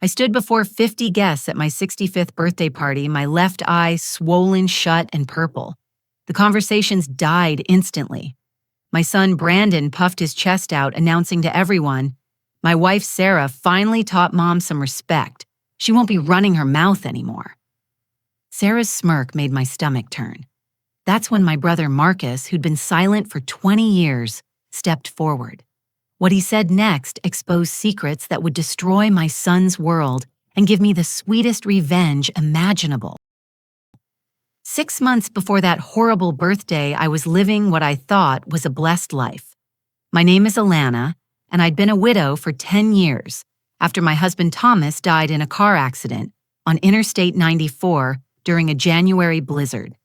I stood before 50 guests at my 65th birthday party, my left eye swollen shut and purple. The conversations died instantly. My son Brandon puffed his chest out, announcing to everyone, "My wife Sarah finally taught Mom some respect. She won't be running her mouth anymore." Sarah's smirk made my stomach turn. That's when my brother Marcus, who'd been silent for 20 years, stepped forward. What he said next exposed secrets that would destroy my son's world and give me the sweetest revenge imaginable. 6 months before that horrible birthday, I was living what I thought was a blessed life. My name is Alana, and I'd been a widow for 10 years after my husband Thomas died in a car accident on Interstate 94 during a January blizzard.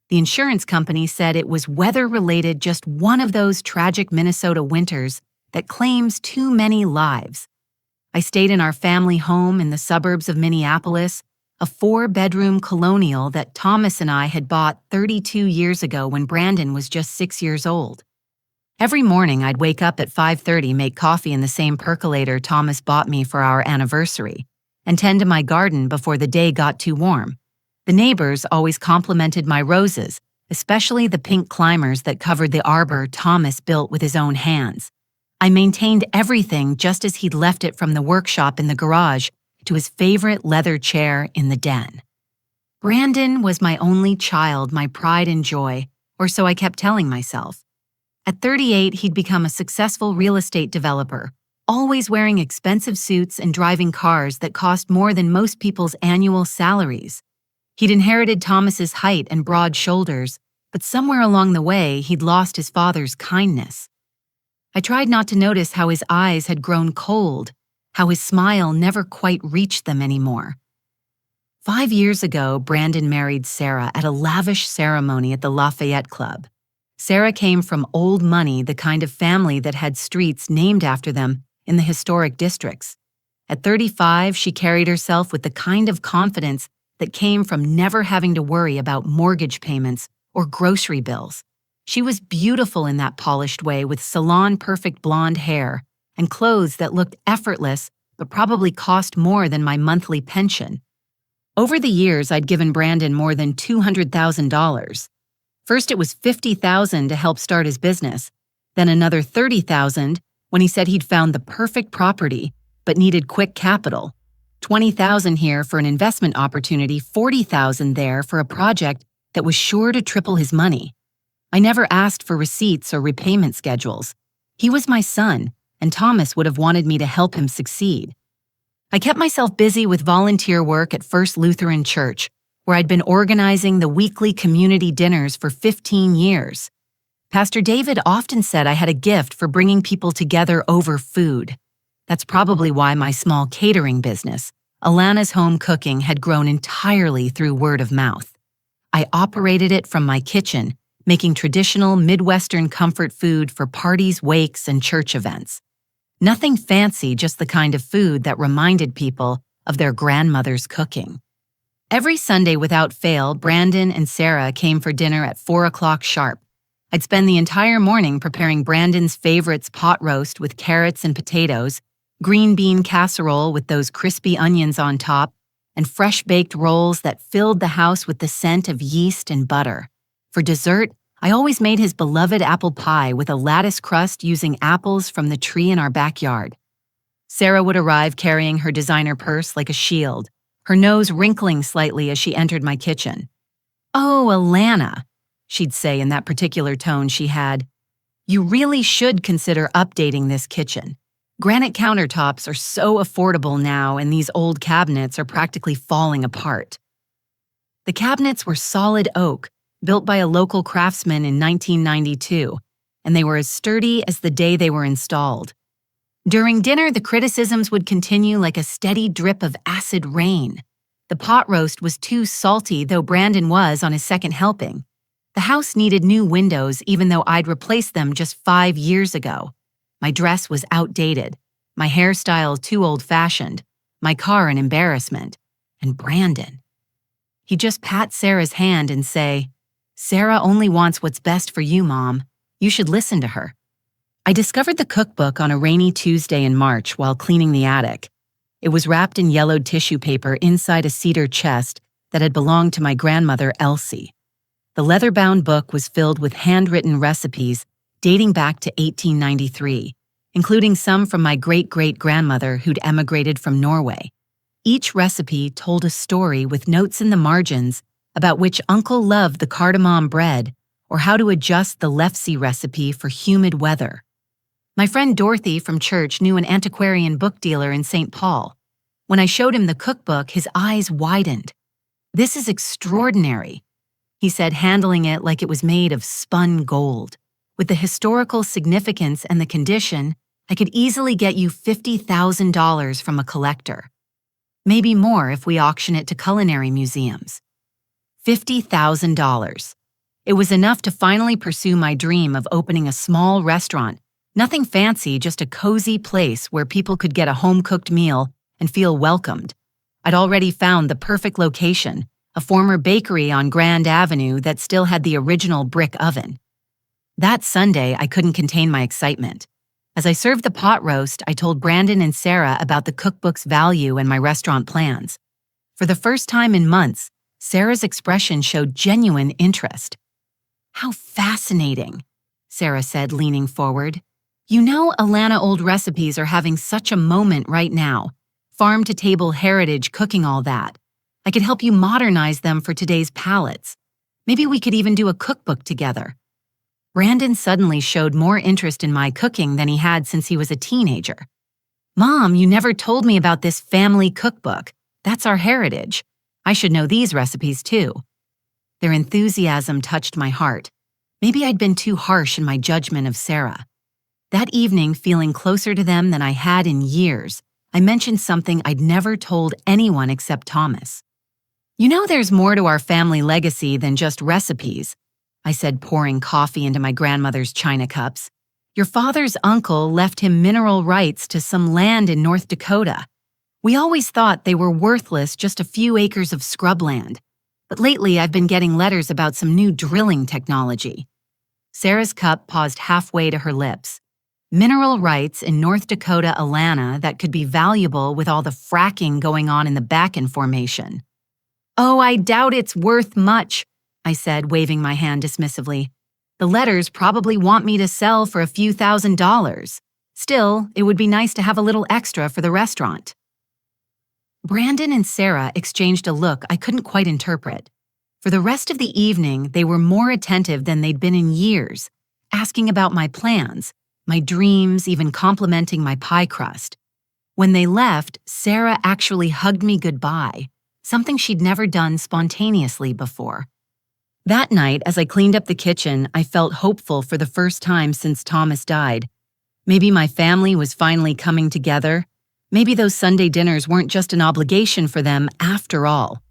The insurance company said it was weather-related, just one of those tragic Minnesota winters that claims too many lives. I stayed in our family home in the suburbs of Minneapolis, a 4-bedroom colonial that Thomas and I had bought 32 years ago when Brandon was just 6 years old. Every morning I'd wake up at 5:30, make coffee in the same percolator Thomas bought me for our anniversary, and tend to my garden before the day got too warm. The neighbors always complimented my roses, especially the pink climbers that covered the arbor Thomas built with his own hands. I maintained everything just as he'd left it, from the workshop in the garage to his favorite leather chair in the den. Brandon was my only child, my pride and joy, or so I kept telling myself. At 38, he'd become a successful real estate developer, always wearing expensive suits and driving cars that cost more than most people's annual salaries. He'd inherited Thomas's height and broad shoulders, but somewhere along the way, he'd lost his father's kindness. I tried not to notice how his eyes had grown cold, how his smile never quite reached them anymore. 5 years ago, Brandon married Sarah at a lavish ceremony at the Lafayette Club. Sarah came from old money, the kind of family that had streets named after them in the historic districts. At 35, she carried herself with the kind of confidence that came from never having to worry about mortgage payments or grocery bills. She was beautiful in that polished way, with salon-perfect blonde hair and clothes that looked effortless but probably cost more than my monthly pension. Over the years, I'd given Brandon more than $200,000. First, it was $50,000 to help start his business, then another $30,000 when he said he'd found the perfect property but needed quick capital, $20,000 here for an investment opportunity, $40,000 there for a project that was sure to triple his money. I never asked for receipts or repayment schedules. He was my son, and Thomas would have wanted me to help him succeed. I kept myself busy with volunteer work at First Lutheran Church, where I'd been organizing the weekly community dinners for 15 years. Pastor David often said I had a gift for bringing people together over food. That's probably why my small catering business, Alana's Home Cooking, had grown entirely through word of mouth. I operated it from my kitchen, making traditional Midwestern comfort food for parties, wakes, and church events. Nothing fancy, just the kind of food that reminded people of their grandmother's cooking. Every Sunday without fail, Brandon and Sarah came for dinner at 4 o'clock sharp. I'd spend the entire morning preparing Brandon's favorites: pot roast with carrots and potatoes, green bean casserole with those crispy onions on top, and fresh-baked rolls that filled the house with the scent of yeast and butter. For dessert, I always made his beloved apple pie with a lattice crust using apples from the tree in our backyard. Sarah would arrive carrying her designer purse like a shield, her nose wrinkling slightly as she entered my kitchen. "Oh, Alana," she'd say in that particular tone she had, "you really should consider updating this kitchen. Granite countertops are so affordable now, and these old cabinets are practically falling apart." The cabinets were solid oak, built by a local craftsman in 1992, and they were as sturdy as the day they were installed. During dinner, the criticisms would continue like a steady drip of acid rain. The pot roast was too salty, though Brandon was on his second helping. The house needed new windows, even though I'd replaced them just 5 years ago. My dress was outdated, my hairstyle too old-fashioned, my car an embarrassment. And Brandon. He'd just pat Sarah's hand and say, "Sarah only wants what's best for you, Mom. You should listen to her." I discovered the cookbook on a rainy Tuesday in March while cleaning the attic. It was wrapped in yellowed tissue paper inside a cedar chest that had belonged to my grandmother, Elsie. The leather-bound book was filled with handwritten recipes dating back to 1893, including some from my great-great-grandmother who'd emigrated from Norway. Each recipe told a story with notes in the margins about which uncle loved the cardamom bread or how to adjust the lefse recipe for humid weather. My friend Dorothy from church knew an antiquarian book dealer in St. Paul. When I showed him the cookbook, his eyes widened. "This is extraordinary," he said, handling it like it was made of spun gold. "With the historical significance and the condition, I could easily get you $50,000 from a collector. Maybe more if we auction it to culinary museums." $50,000. It was enough to finally pursue my dream of opening a small restaurant. Nothing fancy, just a cozy place where people could get a home-cooked meal and feel welcomed. I'd already found the perfect location, a former bakery on Grand Avenue that still had the original brick oven. That Sunday, I couldn't contain my excitement. As I served the pot roast, I told Brandon and Sarah about the cookbook's value and my restaurant plans. For the first time in months, Sarah's expression showed genuine interest. "How fascinating," Sarah said, leaning forward. "You know, Alana Old Recipes are having such a moment right now. Farm-to-table heritage cooking, all that. I could help you modernize them for today's palates. Maybe we could even do a cookbook together." Brandon suddenly showed more interest in my cooking than he had since he was a teenager. "Mom, you never told me about this family cookbook. That's our heritage. I should know these recipes too." Their enthusiasm touched my heart. Maybe I'd been too harsh in my judgment of Sarah. That evening, feeling closer to them than I had in years, I mentioned something I'd never told anyone except Thomas. "You know, there's more to our family legacy than just recipes," I said, pouring coffee into my grandmother's china cups. "Your father's uncle left him mineral rights to some land in North Dakota. We always thought they were worthless, just a few acres of scrubland. But lately I've been getting letters about some new drilling technology." Sarah's cup paused halfway to her lips. "Mineral rights in North Dakota, Alana, that could be valuable with all the fracking going on in the Bakken Formation." "Oh, I doubt it's worth much," I said, waving my hand dismissively. "The letters probably want me to sell for a few $1,000s. Still, it would be nice to have a little extra for the restaurant." Brandon and Sarah exchanged a look I couldn't quite interpret. For the rest of the evening, they were more attentive than they'd been in years, asking about my plans, my dreams, even complimenting my pie crust. When they left, Sarah actually hugged me goodbye, something she'd never done spontaneously before. That night, as I cleaned up the kitchen, I felt hopeful for the first time since Thomas died. Maybe my family was finally coming together. Maybe those Sunday dinners weren't just an obligation for them after all.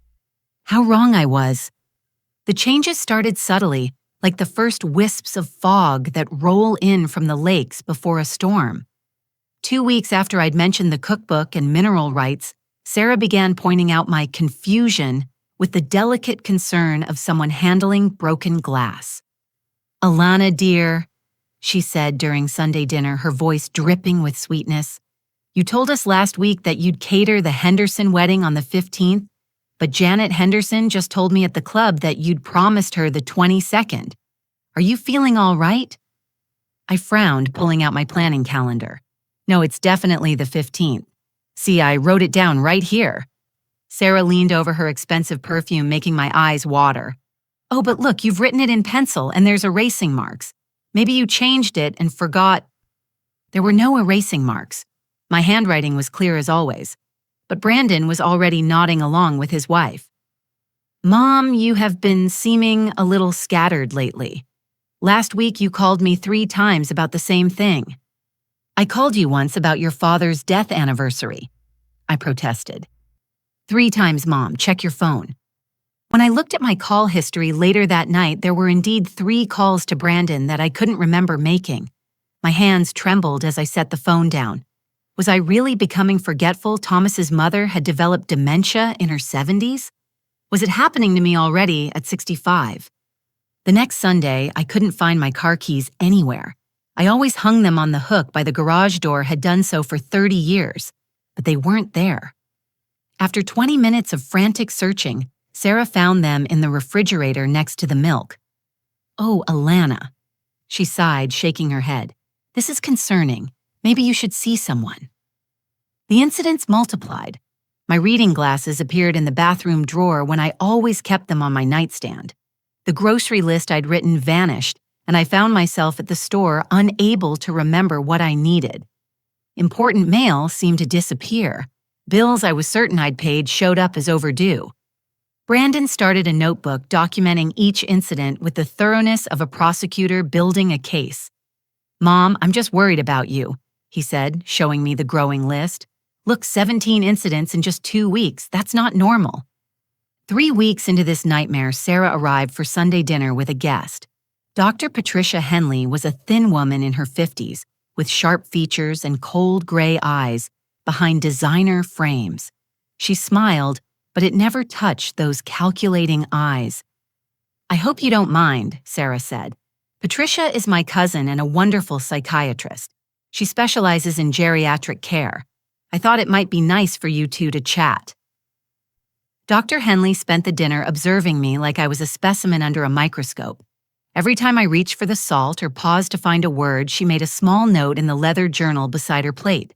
How wrong I was. The changes started subtly, like the first wisps of fog that roll in from the lakes before a storm. 2 weeks after I'd mentioned the cookbook and mineral rights, Sarah began pointing out my confusion with the delicate concern of someone handling broken glass. "Alana, dear," she said during Sunday dinner, her voice dripping with sweetness, "you told us last week that you'd cater the Henderson wedding on the 15th, but Janet Henderson just told me at the club that you'd promised her the 22nd. Are you feeling all right?" I frowned, pulling out my planning calendar. "No, it's definitely the 15th. See, I wrote it down right here." Sarah leaned over her expensive perfume, making my eyes water. "Oh, but look, you've written it in pencil and there's erasing marks. Maybe you changed it and forgot." There were no erasing marks. My handwriting was clear as always. But Brandon was already nodding along with his wife. "Mom, you have been seeming a little scattered lately. Last week you called me 3 times about the same thing." "I called you once about your father's death anniversary," I protested. "3 times, Mom. Check your phone." When I looked at my call history later that night, there were indeed 3 calls to Brandon that I couldn't remember making. My hands trembled as I set the phone down. Was I really becoming forgetful? Thomas's mother had developed dementia in her 70s? Was it happening to me already at 65? The next Sunday, I couldn't find my car keys anywhere. I always hung them on the hook by the garage door, had done so for 30 years. but they weren't there. After 20 minutes of frantic searching, Sarah found them in the refrigerator next to the milk. "Oh, Alana." She sighed, shaking her head. "This is concerning. Maybe you should see someone." The incidents multiplied. My reading glasses appeared in the bathroom drawer when I always kept them on my nightstand. The grocery list I'd written vanished, and I found myself at the store unable to remember what I needed. Important mail seemed to disappear. Bills I was certain I'd paid showed up as overdue. Brandon started a notebook documenting each incident with the thoroughness of a prosecutor building a case. "Mom, I'm just worried about you," he said, showing me the growing list. "Look, 17 incidents in just 2 weeks. That's not normal." 3 weeks into this nightmare, Sarah arrived for Sunday dinner with a guest. Dr. Patricia Henley was a thin woman in her 50s, with sharp features and cold gray eyes behind designer frames. She smiled, but it never touched those calculating eyes. "I hope you don't mind," Sarah said. "Patricia is my cousin and a wonderful psychiatrist. She specializes in geriatric care. I thought it might be nice for you two to chat." Dr. Henley spent the dinner observing me like I was a specimen under a microscope. Every time I reached for the salt or paused to find a word, she made a small note in the leather journal beside her plate.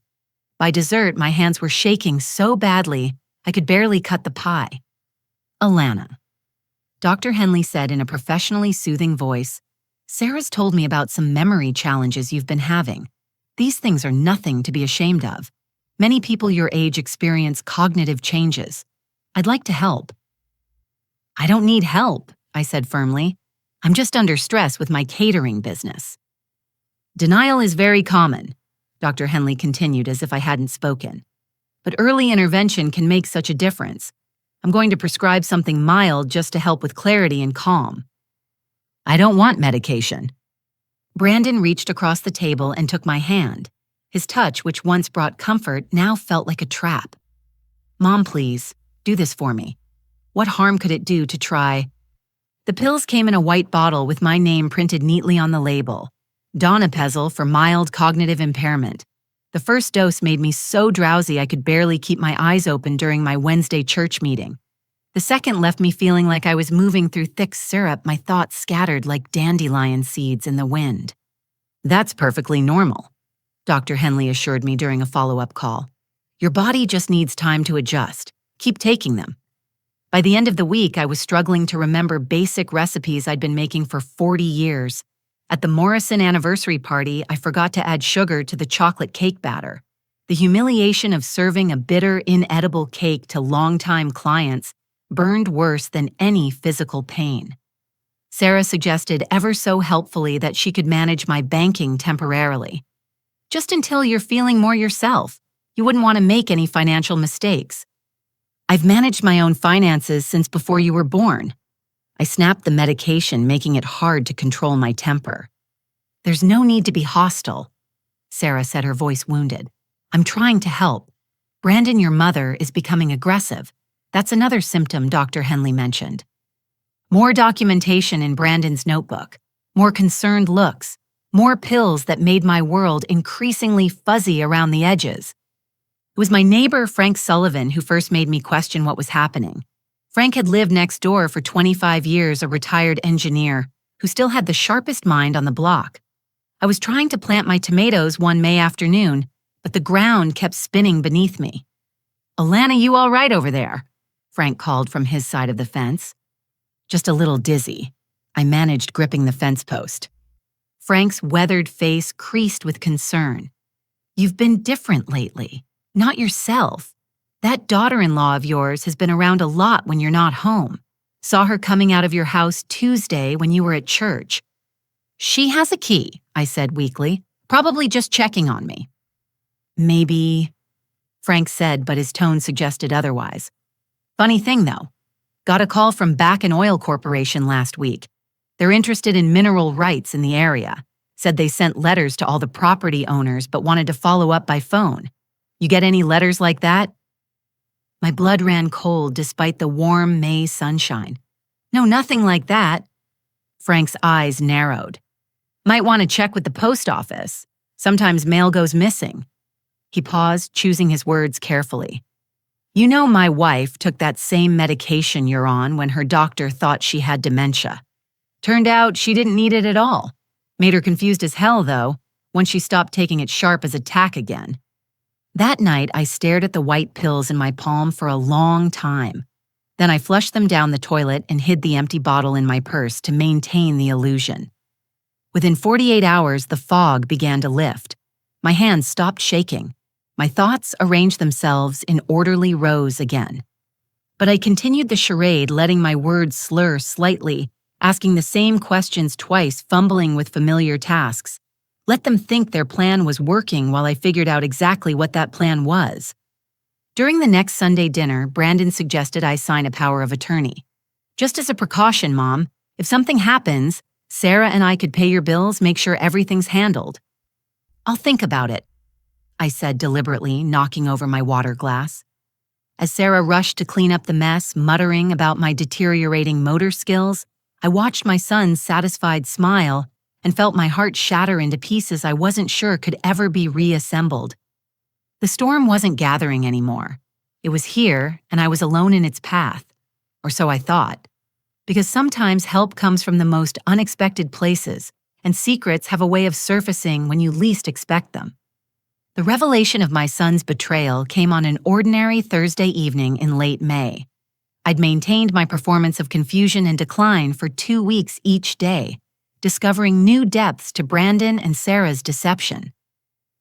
By dessert, my hands were shaking so badly I could barely cut the pie. "Alana," Dr. Henley said in a professionally soothing voice, "Sarah's told me about some memory challenges you've been having. These things are nothing to be ashamed of. Many people your age experience cognitive changes. I'd like to help." "I don't need help," I said firmly. "I'm just under stress with my catering business." "Denial is very common," Dr. Henley continued as if I hadn't spoken. "But early intervention can make such a difference. I'm going to prescribe something mild just to help with clarity and calm." "I don't want medication." Brandon reached across the table and took my hand. His touch, which once brought comfort, now felt like a trap. "Mom, please, do this for me. What harm could it do to try?" The pills came in a white bottle with my name printed neatly on the label. Donepezil for mild cognitive impairment. The first dose made me so drowsy I could barely keep my eyes open during my Wednesday church meeting. The second left me feeling like I was moving through thick syrup, my thoughts scattered like dandelion seeds in the wind. "That's perfectly normal," Dr. Henley assured me during a follow-up call. "Your body just needs time to adjust. Keep taking them." By the end of the week, I was struggling to remember basic recipes I'd been making for 40 years. At the Morrison anniversary party, I forgot to add sugar to the chocolate cake batter. The humiliation of serving a bitter, inedible cake to longtime clients burned worse than any physical pain. Sarah suggested ever so helpfully that she could manage my banking temporarily. "Just until you're feeling more yourself. You wouldn't want to make any financial mistakes." "I've managed my own finances since before you were born." I snapped the medication, making it hard to control my temper. "There's no need to be hostile," Sarah said, her voice wounded. "I'm trying to help. Brandon, your mother, is becoming aggressive. That's another symptom Dr. Henley mentioned." More documentation in Brandon's notebook, more concerned looks, more pills that made my world increasingly fuzzy around the edges. It was my neighbor, Frank Sullivan, who first made me question what was happening. Frank had lived next door for 25 years, a retired engineer who still had the sharpest mind on the block. I was trying to plant my tomatoes one May afternoon, but the ground kept spinning beneath me. "Alana, you all right over there?" Frank called from his side of the fence. "Just a little dizzy." I managed gripping the fence post. Frank's weathered face creased with concern. "You've been different lately. Not yourself. That daughter-in-law of yours has been around a lot when you're not home. Saw her coming out of your house Tuesday when you were at church." "She has a key," I said weakly, "probably just checking on me." "Maybe," Frank said, but his tone suggested otherwise. "Funny thing, though. Got a call from Bakken Oil Corporation last week. They're interested in mineral rights in the area. Said they sent letters to all the property owners but wanted to follow up by phone. You get any letters like that?" My blood ran cold despite the warm May sunshine. "No, nothing like that." Frank's eyes narrowed. "Might want to check with the post office. Sometimes mail goes missing." He paused, choosing his words carefully. You know my wife took that same medication you're on when her doctor thought she had dementia. Turned out she didn't need it at all. Made her confused as hell, though, once she stopped taking it sharp as a tack again. That night, I stared at the white pills in my palm for a long time. Then I flushed them down the toilet and hid the empty bottle in my purse to maintain the illusion. Within 48 hours, the fog began to lift. My hands stopped shaking. My thoughts arranged themselves in orderly rows again. But I continued the charade, letting my words slur slightly, asking the same questions twice, fumbling with familiar tasks. Let them think their plan was working while I figured out exactly what that plan was. During the next Sunday dinner, Brandon suggested I sign a power of attorney. Just as a precaution, Mom, if something happens, Sarah and I could pay your bills, make sure everything's handled. I'll think about it, I said deliberately, knocking over my water glass. As Sarah rushed to clean up the mess, muttering about my deteriorating motor skills, I watched my son's satisfied smile and felt my heart shatter into pieces I wasn't sure could ever be reassembled. The storm wasn't gathering anymore. It was here, and I was alone in its path. Or so I thought. Because sometimes help comes from the most unexpected places, and secrets have a way of surfacing when you least expect them. The revelation of my son's betrayal came on an ordinary Thursday evening in late May. I'd maintained my performance of confusion and decline for 2 weeks each day, discovering new depths to Brandon and Sarah's deception.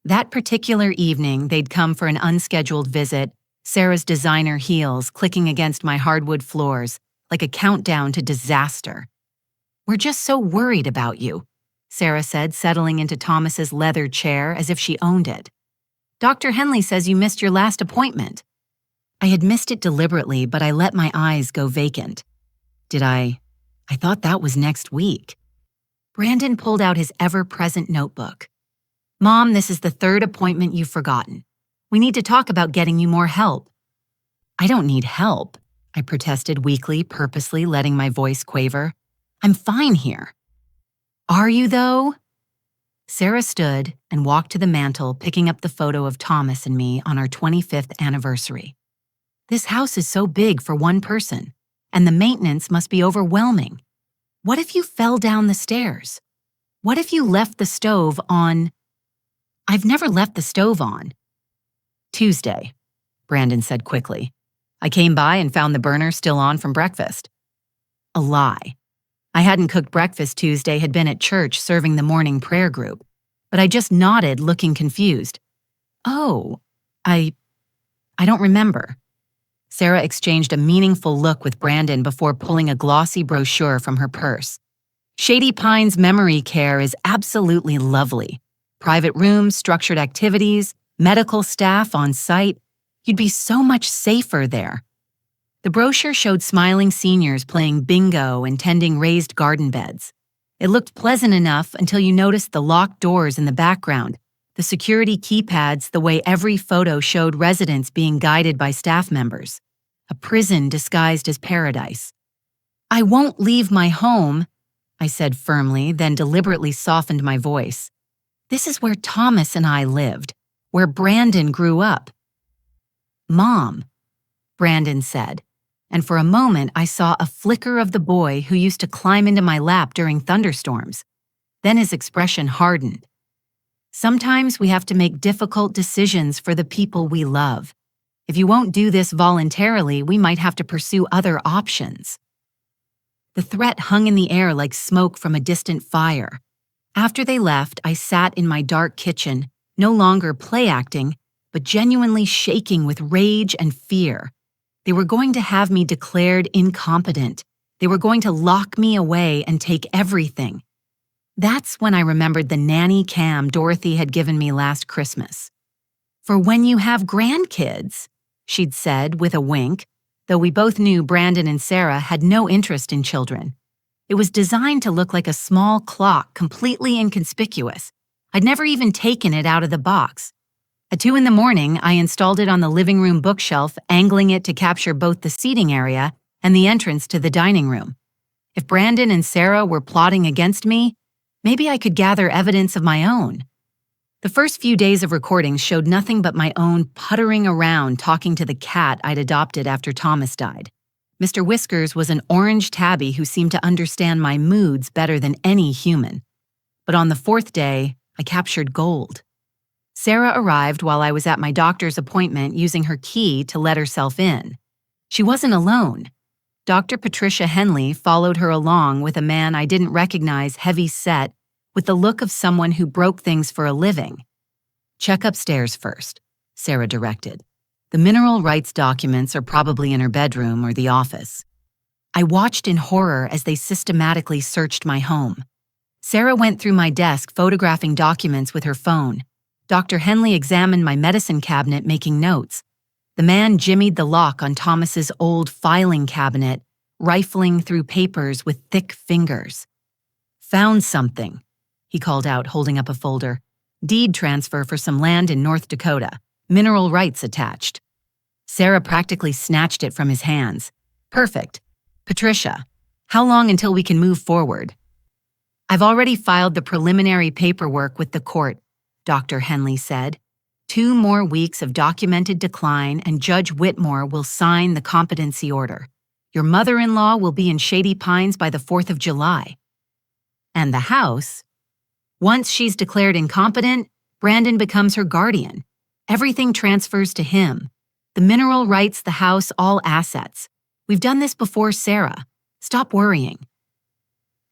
That particular evening, they'd come for an unscheduled visit, Sarah's designer heels clicking against my hardwood floors like a countdown to disaster. We're just so worried about you, Sarah said, settling into Thomas's leather chair as if she owned it. Dr. Henley says you missed your last appointment. I had missed it deliberately, but I let my eyes go vacant. Did I? I thought that was next week. Brandon pulled out his ever-present notebook. Mom, this is the 3rd appointment you've forgotten. We need to talk about getting you more help. I don't need help, I protested weakly, purposely letting my voice quaver. I'm fine here. Are you, though? Sarah stood and walked to the mantel, picking up the photo of Thomas and me on our 25th anniversary. This house is so big for one person, and the maintenance must be overwhelming. What if you fell down the stairs? What if you left the stove on? I've never left the stove on. Tuesday, Brandon said quickly. I came by and found the burner still on from breakfast. A lie. I hadn't cooked breakfast Tuesday, had been at church serving the morning prayer group, but I just nodded, looking confused. Oh, I don't remember. Sarah exchanged a meaningful look with Brandon before pulling a glossy brochure from her purse. Shady Pines Memory Care is absolutely lovely. Private rooms, structured activities, medical staff on site. You'd be so much safer there. The brochure showed smiling seniors playing bingo and tending raised garden beds. It looked pleasant enough until you noticed the locked doors in the background, the security keypads, the way every photo showed residents being guided by staff members. A prison disguised as paradise. I won't leave my home, I said firmly, then deliberately softened my voice. This is where Thomas and I lived, where Brandon grew up. Mom, Brandon said, and for a moment I saw a flicker of the boy who used to climb into my lap during thunderstorms. Then his expression hardened. Sometimes we have to make difficult decisions for the people we love. If you won't do this voluntarily, we might have to pursue other options. The threat hung in the air like smoke from a distant fire. After they left, I sat in my dark kitchen, no longer play-acting, but genuinely shaking with rage and fear. They were going to have me declared incompetent. They were going to lock me away and take everything. That's when I remembered the nanny cam Dorothy had given me last Christmas. For when you have grandkids, she'd said with a wink, though we both knew Brandon and Sarah had no interest in children. It was designed to look like a small clock, completely inconspicuous. I'd never even taken it out of the box. At 2 a.m, I installed it on the living room bookshelf, angling it to capture both the seating area and the entrance to the dining room. If Brandon and Sarah were plotting against me, maybe I could gather evidence of my own. The first few days of recordings showed nothing but my own puttering around talking to the cat I'd adopted after Thomas died. Mr. Whiskers was an orange tabby who seemed to understand my moods better than any human. But on the fourth day, I captured gold. Sarah arrived while I was at my doctor's appointment using her key to let herself in. She wasn't alone. Dr. Patricia Henley followed her along with a man I didn't recognize, heavy-set, with the look of someone who broke things for a living. "Check upstairs first," Sarah directed. "The mineral rights documents are probably in her bedroom or the office." I watched in horror as they systematically searched my home. Sarah went through my desk photographing documents with her phone. Dr. Henley examined my medicine cabinet, making notes. The man jimmied the lock on Thomas's old filing cabinet, rifling through papers with thick fingers. "Found something," he called out, holding up a folder. "Deed transfer for some land in North Dakota. Mineral rights attached." Sarah practically snatched it from his hands. "Perfect. Patricia, how long until we can move forward?" "I've already filed the preliminary paperwork with the court," Dr. Henley said. "2 more weeks of documented decline and Judge Whitmore will sign the competency order. Your mother-in-law will be in Shady Pines by the 4th of July. And the house? Once she's declared incompetent, Brandon becomes her guardian. Everything transfers to him. The mineral rights, the house, all assets. We've done this before, Sarah. Stop worrying."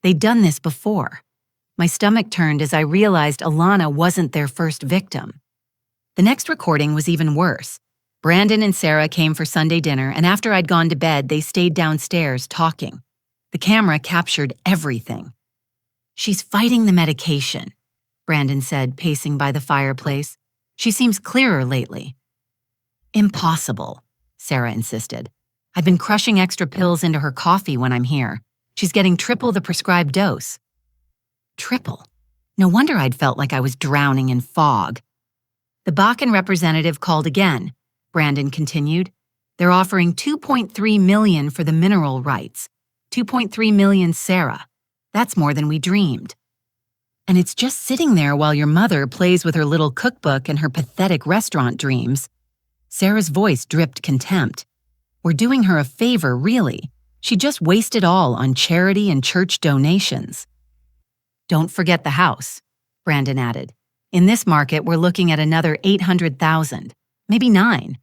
They'd done this before. My stomach turned as I realized Alana wasn't their first victim. The next recording was even worse. Brandon and Sarah came for Sunday dinner, and after I'd gone to bed, they stayed downstairs talking. The camera captured everything. "She's fighting the medication," Brandon said, pacing by the fireplace. "She seems clearer lately." "Impossible," Sarah insisted. "I've been crushing extra pills into her coffee when I'm here. She's getting triple the prescribed dose." Triple? No wonder I'd felt like I was drowning in fog. "The Bakken representative called again," Brandon continued. "They're offering $2.3 million for the mineral rights. $2.3 million, Sarah. That's more than we dreamed. And it's just sitting there while your mother plays with her little cookbook and her pathetic restaurant dreams." Sarah's voice dripped contempt. "We're doing her a favor, really. She just wasted all on charity and church donations." "Don't forget the house," Brandon added. "In this market, we're looking at another $800,000, maybe 9.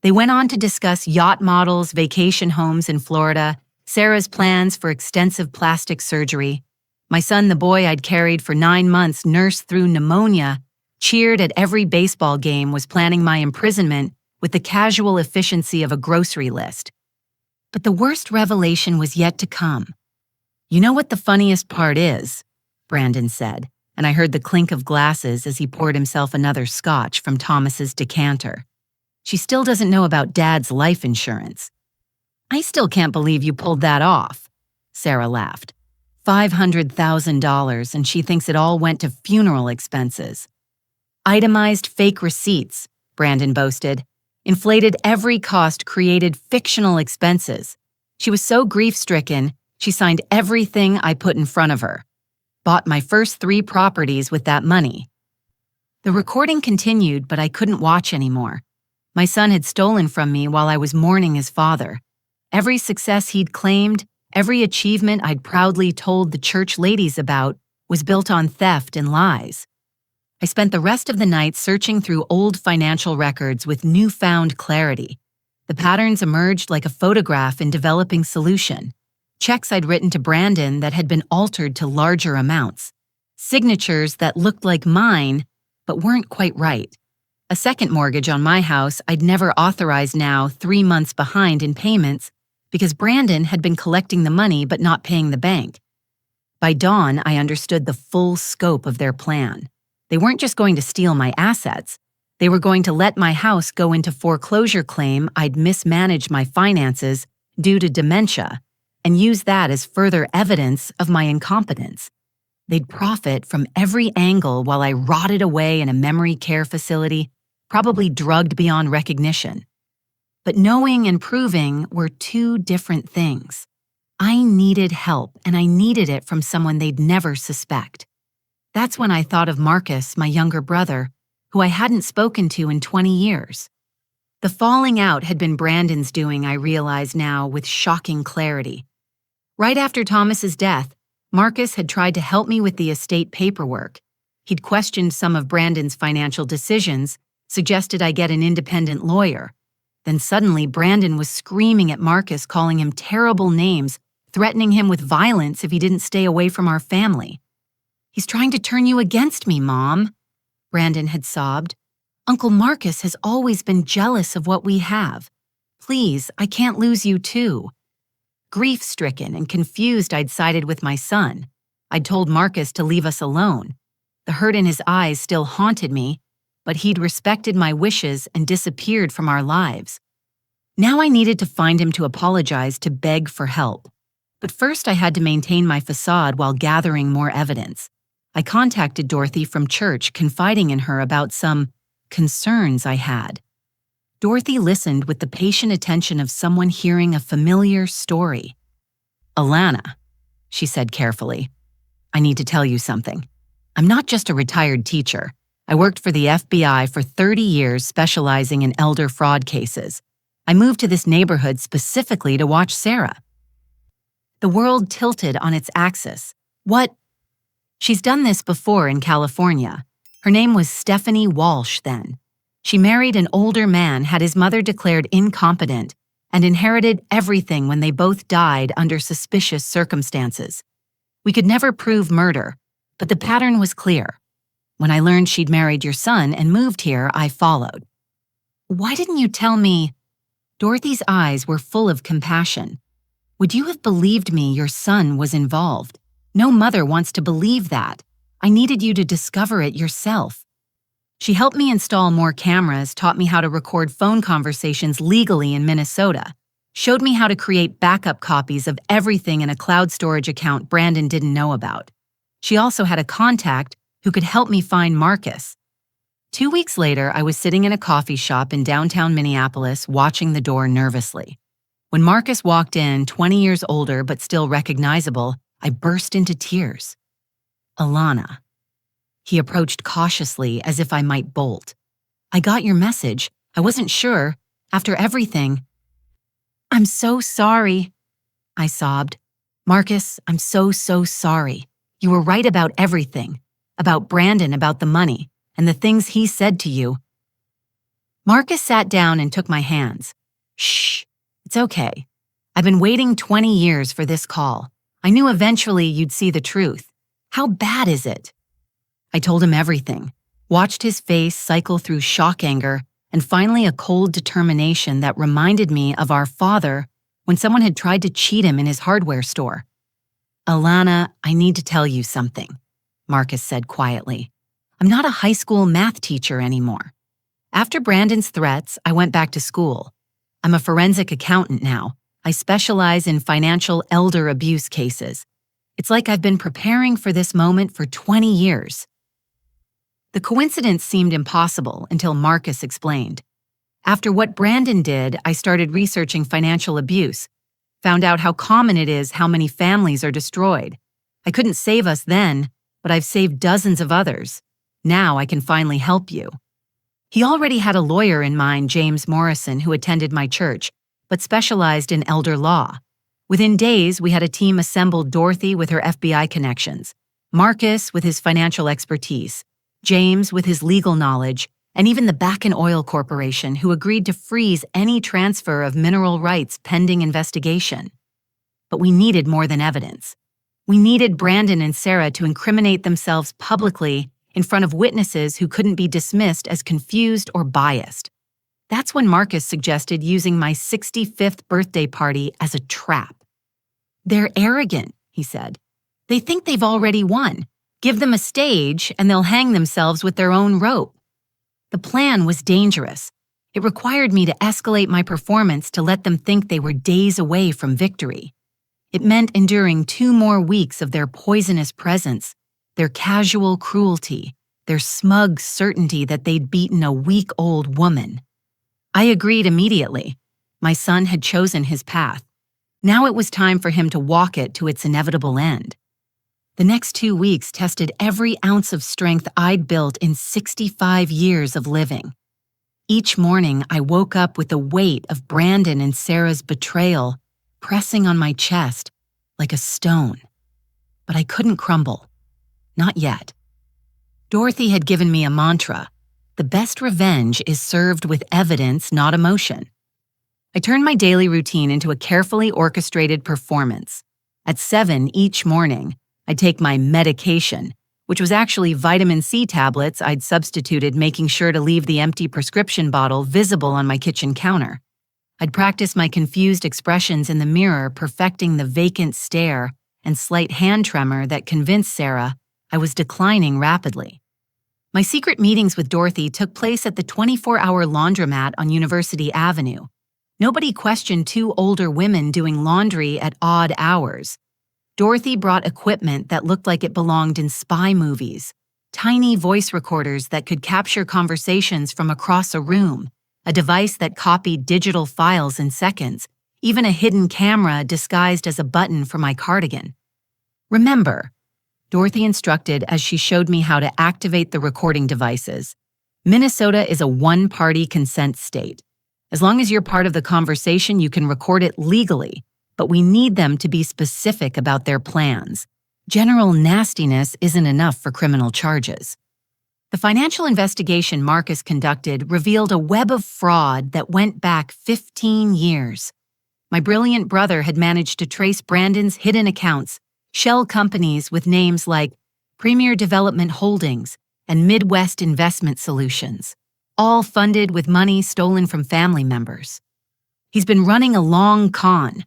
They went on to discuss yacht models, vacation homes in Florida, Sarah's plans for extensive plastic surgery. My son, the boy I'd carried for 9 months, nursed through pneumonia, cheered at every baseball game, was planning my imprisonment with the casual efficiency of a grocery list. But the worst revelation was yet to come. "You know what the funniest part is?" Brandon said, and I heard the clink of glasses as he poured himself another scotch from Thomas's decanter. "She still doesn't know about Dad's life insurance." "I still can't believe you pulled that off," Sarah laughed. $500,000, and she thinks it all went to funeral expenses. "Itemized fake receipts," Brandon boasted. "Inflated every cost, created fictional expenses. She was so grief-stricken, she signed everything I put in front of her. Bought my first 3 properties with that money." The recording continued, but I couldn't watch anymore. My son had stolen from me while I was mourning his father. Every success he'd claimed, every achievement I'd proudly told the church ladies about, was built on theft and lies. I spent the rest of the night searching through old financial records with newfound clarity. The patterns emerged like a photograph in developing solution. Checks I'd written to Brandon that had been altered to larger amounts. Signatures that looked like mine, but weren't quite right. A second mortgage on my house I'd never authorized, now 3 months behind in payments because Brandon had been collecting the money but not paying the bank. By dawn, I understood the full scope of their plan. They weren't just going to steal my assets. They were going to let my house go into foreclosure claim I'd mismanaged my finances due to dementia, and use that as further evidence of my incompetence. They'd profit from every angle while I rotted away in a memory care facility, probably drugged beyond recognition. But knowing and proving were 2 different things. I needed help, and I needed it from someone they'd never suspect. That's when I thought of Marcus, my younger brother, who I hadn't spoken to in 20 years. The falling out had been Brandon's doing, I realize now with shocking clarity. Right after Thomas's death, Marcus had tried to help me with the estate paperwork. He'd questioned some of Brandon's financial decisions, suggested I get an independent lawyer. Then suddenly Brandon was screaming at Marcus, calling him terrible names, threatening him with violence if he didn't stay away from our family. "He's trying to turn you against me, Mom," Brandon had sobbed. "Uncle Marcus has always been jealous of what we have. Please, I can't lose you too." Grief-stricken and confused, I'd sided with my son. I'd told Marcus to leave us alone. The hurt in his eyes still haunted me, but he'd respected my wishes and disappeared from our lives. Now I needed to find him to apologize, to beg for help. But first I had to maintain my facade while gathering more evidence. I contacted Dorothy from church, confiding in her about some concerns I had. Dorothy listened with the patient attention of someone hearing a familiar story. "Alana," she said carefully, "I need to tell you something. I'm not just a retired teacher. I worked for the FBI for 30 years, specializing in elder fraud cases. I moved to this neighborhood specifically to watch Sarah." The world tilted on its axis. "What?" "She's done this before in California. Her name was Stephanie Walsh then. She married an older man, had his mother declared incompetent, and inherited everything when they both died under suspicious circumstances. We could never prove murder, but the pattern was clear. When I learned she'd married your son and moved here, I followed." "Why didn't you tell me?" Dorothy's eyes were full of compassion. "Would you have believed me your son was involved? No mother wants to believe that. I needed you to discover it yourself." She helped me install more cameras, taught me how to record phone conversations legally in Minnesota, showed me how to create backup copies of everything in a cloud storage account Brandon didn't know about. She also had a contact who could help me find Marcus. 2 weeks later, I was sitting in a coffee shop in downtown Minneapolis, watching the door nervously. When Marcus walked in, 20 years older but still recognizable, I burst into tears. "Alana." He approached cautiously, as if I might bolt. "I got your message. I wasn't sure. After everything." "I'm so sorry," I sobbed. "Marcus, I'm so sorry. You were right about everything. About Brandon, about the money, and the things he said to you." Marcus sat down and took my hands. "Shh, it's okay. I've been waiting 20 years for this call. I knew eventually you'd see the truth. How bad is it?" I told him everything, watched his face cycle through shock anger, and finally a cold determination that reminded me of our father when someone had tried to cheat him in his hardware store. "Alana, I need to tell you something," Marcus said quietly. "I'm not a high school math teacher anymore. After Brandon's threats, I went back to school. I'm a forensic accountant now. I specialize in financial elder abuse cases. It's like I've been preparing for this moment for 20 years. The coincidence seemed impossible until Marcus explained. After what Brandon did, I started researching financial abuse, found out how common it is, how many families are destroyed. I couldn't save us then, but I've saved dozens of others. Now I can finally help you." He already had a lawyer in mind, James Morrison, who attended my church, but specialized in elder law. Within days, we had a team assembled: Dorothy with her FBI connections, Marcus with his financial expertise, James with his legal knowledge, and even the Bakken Oil Corporation, who agreed to freeze any transfer of mineral rights pending investigation. But we needed more than evidence. We needed Brandon and Sarah to incriminate themselves publicly in front of witnesses who couldn't be dismissed as confused or biased. That's when Marcus suggested using my 65th birthday party as a trap. "They're arrogant," he said. "They think they've already won. Give them a stage and they'll hang themselves with their own rope." The plan was dangerous. It required me to escalate my performance to let them think they were days away from victory. It meant enduring 2 more weeks of their poisonous presence, their casual cruelty, their smug certainty that they'd beaten a week-old woman. I agreed immediately. My son had chosen his path. Now it was time for him to walk it to its inevitable end. The next 2 weeks tested every ounce of strength I'd built in 65 years of living. Each morning, I woke up with the weight of Brandon and Sarah's betrayal pressing on my chest like a stone. But I couldn't crumble. Not yet. Dorothy had given me a mantra: the best revenge is served with evidence, not emotion. I turned my daily routine into a carefully orchestrated performance. At 7 each morning, I'd take my medication, which was actually vitamin C tablets I'd substituted, making sure to leave the empty prescription bottle visible on my kitchen counter. I'd practice my confused expressions in the mirror, perfecting the vacant stare and slight hand tremor that convinced Sarah I was declining rapidly. My secret meetings with Dorothy took place at the 24-hour laundromat on University Avenue. Nobody questioned 2 older women doing laundry at odd hours. Dorothy brought equipment that looked like it belonged in spy movies, tiny voice recorders that could capture conversations from across a room, a device that copied digital files in seconds, even a hidden camera disguised as a button for my cardigan. "Remember," Dorothy instructed as she showed me how to activate the recording devices, "Minnesota is a one-party consent state. As long as you're part of the conversation, you can record it legally, but we need them to be specific about their plans. General nastiness isn't enough for criminal charges." The financial investigation Marcus conducted revealed a web of fraud that went back 15 years. My brilliant brother had managed to trace Brandon's hidden accounts, shell companies with names like Premier Development Holdings and Midwest Investment Solutions, all funded with money stolen from family members. He's been running a long con.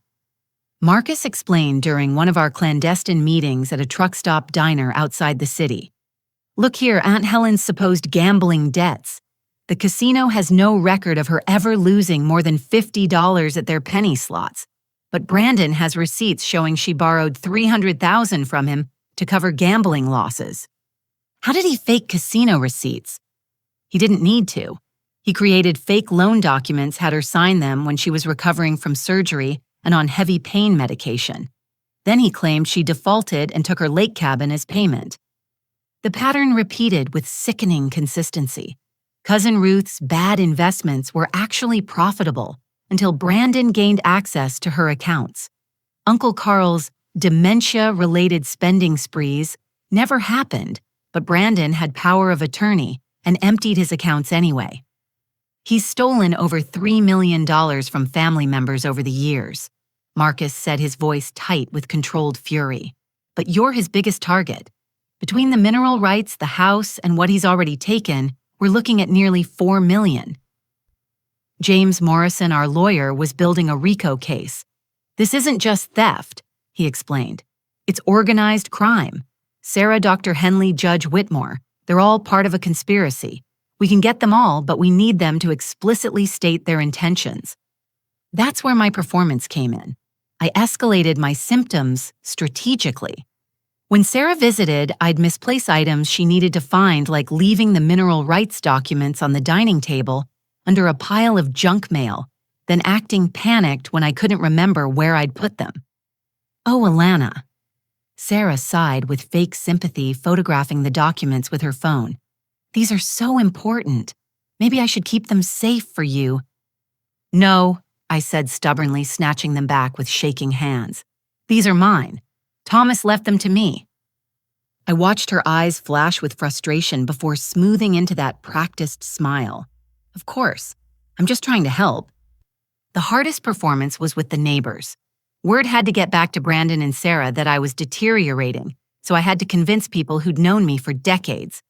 Marcus explained during one of our clandestine meetings at a truck stop diner outside the city. "Look here, Aunt Helen's supposed gambling debts. The casino has no record of her ever losing more than $50 at their penny slots, but Brandon has receipts showing she borrowed $300,000 from him to cover gambling losses." How did he fake casino receipts? He didn't need to. He created fake loan documents, had her sign them when she was recovering from surgery and on heavy pain medication. Then he claimed she defaulted and took her lake cabin as payment. The pattern repeated with sickening consistency. Cousin Ruth's bad investments were actually profitable until Brandon gained access to her accounts. Uncle Carl's dementia-related spending sprees never happened, but Brandon had power of attorney and emptied his accounts anyway. He's stolen over $3 million from family members over the years. Marcus said, his voice tight with controlled fury. But you're his biggest target. Between the mineral rights, the house, and what he's already taken, we're looking at nearly $4 million. James Morrison, our lawyer, was building a RICO case. "This isn't just theft," he explained. "It's organized crime. Sarah, Dr. Henley, Judge Whitmore, they're all part of a conspiracy. We can get them all, but we need them to explicitly state their intentions." That's where my performance came in. I escalated my symptoms strategically. When Sarah visited, I'd misplace items she needed to find, like leaving the mineral rights documents on the dining table under a pile of junk mail, then acting panicked when I couldn't remember where I'd put them. "Oh, Alana." Sarah sighed with fake sympathy, photographing the documents with her phone. "These are so important. Maybe I should keep them safe for you." "No," I said stubbornly, snatching them back with shaking hands. "These are mine. Thomas left them to me." I watched her eyes flash with frustration before smoothing into that practiced smile. "Of course. I'm just trying to help." The hardest performance was with the neighbors. Word had to get back to Brandon and Sarah that I was deteriorating, so I had to convince people who'd known me for decades.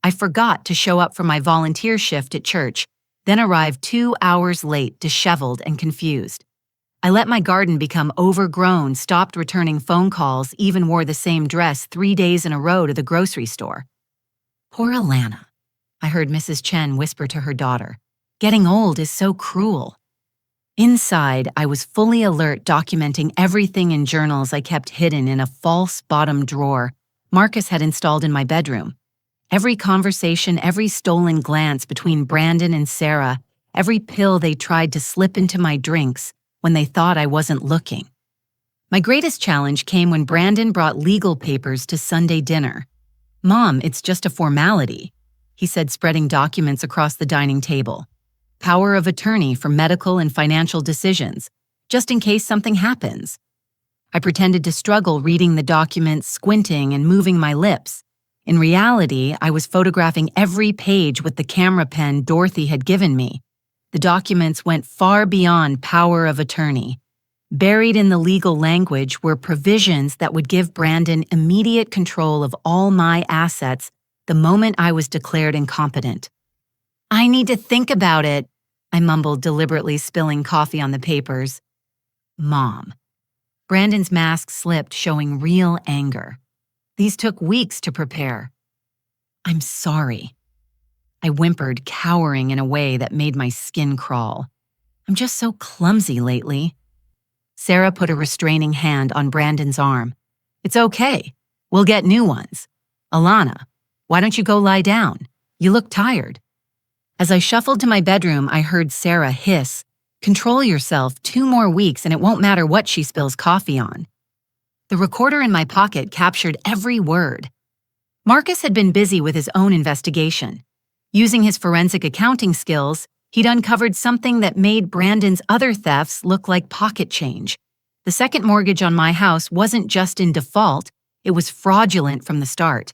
I forgot to show up for my volunteer shift at church, then arrived 2 hours late, disheveled and confused. I let my garden become overgrown, stopped returning phone calls, even wore the same dress 3 days in a row to the grocery store. "Poor Alana," I heard Mrs. Chen whisper to her daughter. "Getting old is so cruel." Inside, I was fully alert, documenting everything in journals I kept hidden in a false bottom drawer Marcus had installed in my bedroom. Every conversation, every stolen glance between Brandon and Sarah, every pill they tried to slip into my drinks when they thought I wasn't looking. My greatest challenge came when Brandon brought legal papers to Sunday dinner. "Mom, it's just a formality," he said, spreading documents across the dining table. "Power of attorney for medical and financial decisions, just in case something happens." I pretended to struggle reading the documents, squinting and moving my lips. In reality, I was photographing every page with the camera pen Dorothy had given me. The documents went far beyond power of attorney. Buried in the legal language were provisions that would give Brandon immediate control of all my assets the moment I was declared incompetent. "I need to think about it," I mumbled, deliberately spilling coffee on the papers. "Mom." Brandon's mask slipped, showing real anger. "These took weeks to prepare." "I'm sorry." I whimpered, cowering in a way that made my skin crawl. "I'm just so clumsy lately." Sarah put a restraining hand on Brandon's arm. "It's okay. We'll get new ones. Alana, why don't you go lie down? You look tired." As I shuffled to my bedroom, I heard Sarah hiss, "Control yourself, 2 more weeks and it won't matter what she spills coffee on." The recorder in my pocket captured every word. Marcus had been busy with his own investigation. Using his forensic accounting skills, he'd uncovered something that made Brandon's other thefts look like pocket change. The second mortgage on my house wasn't just in default, it was fraudulent from the start.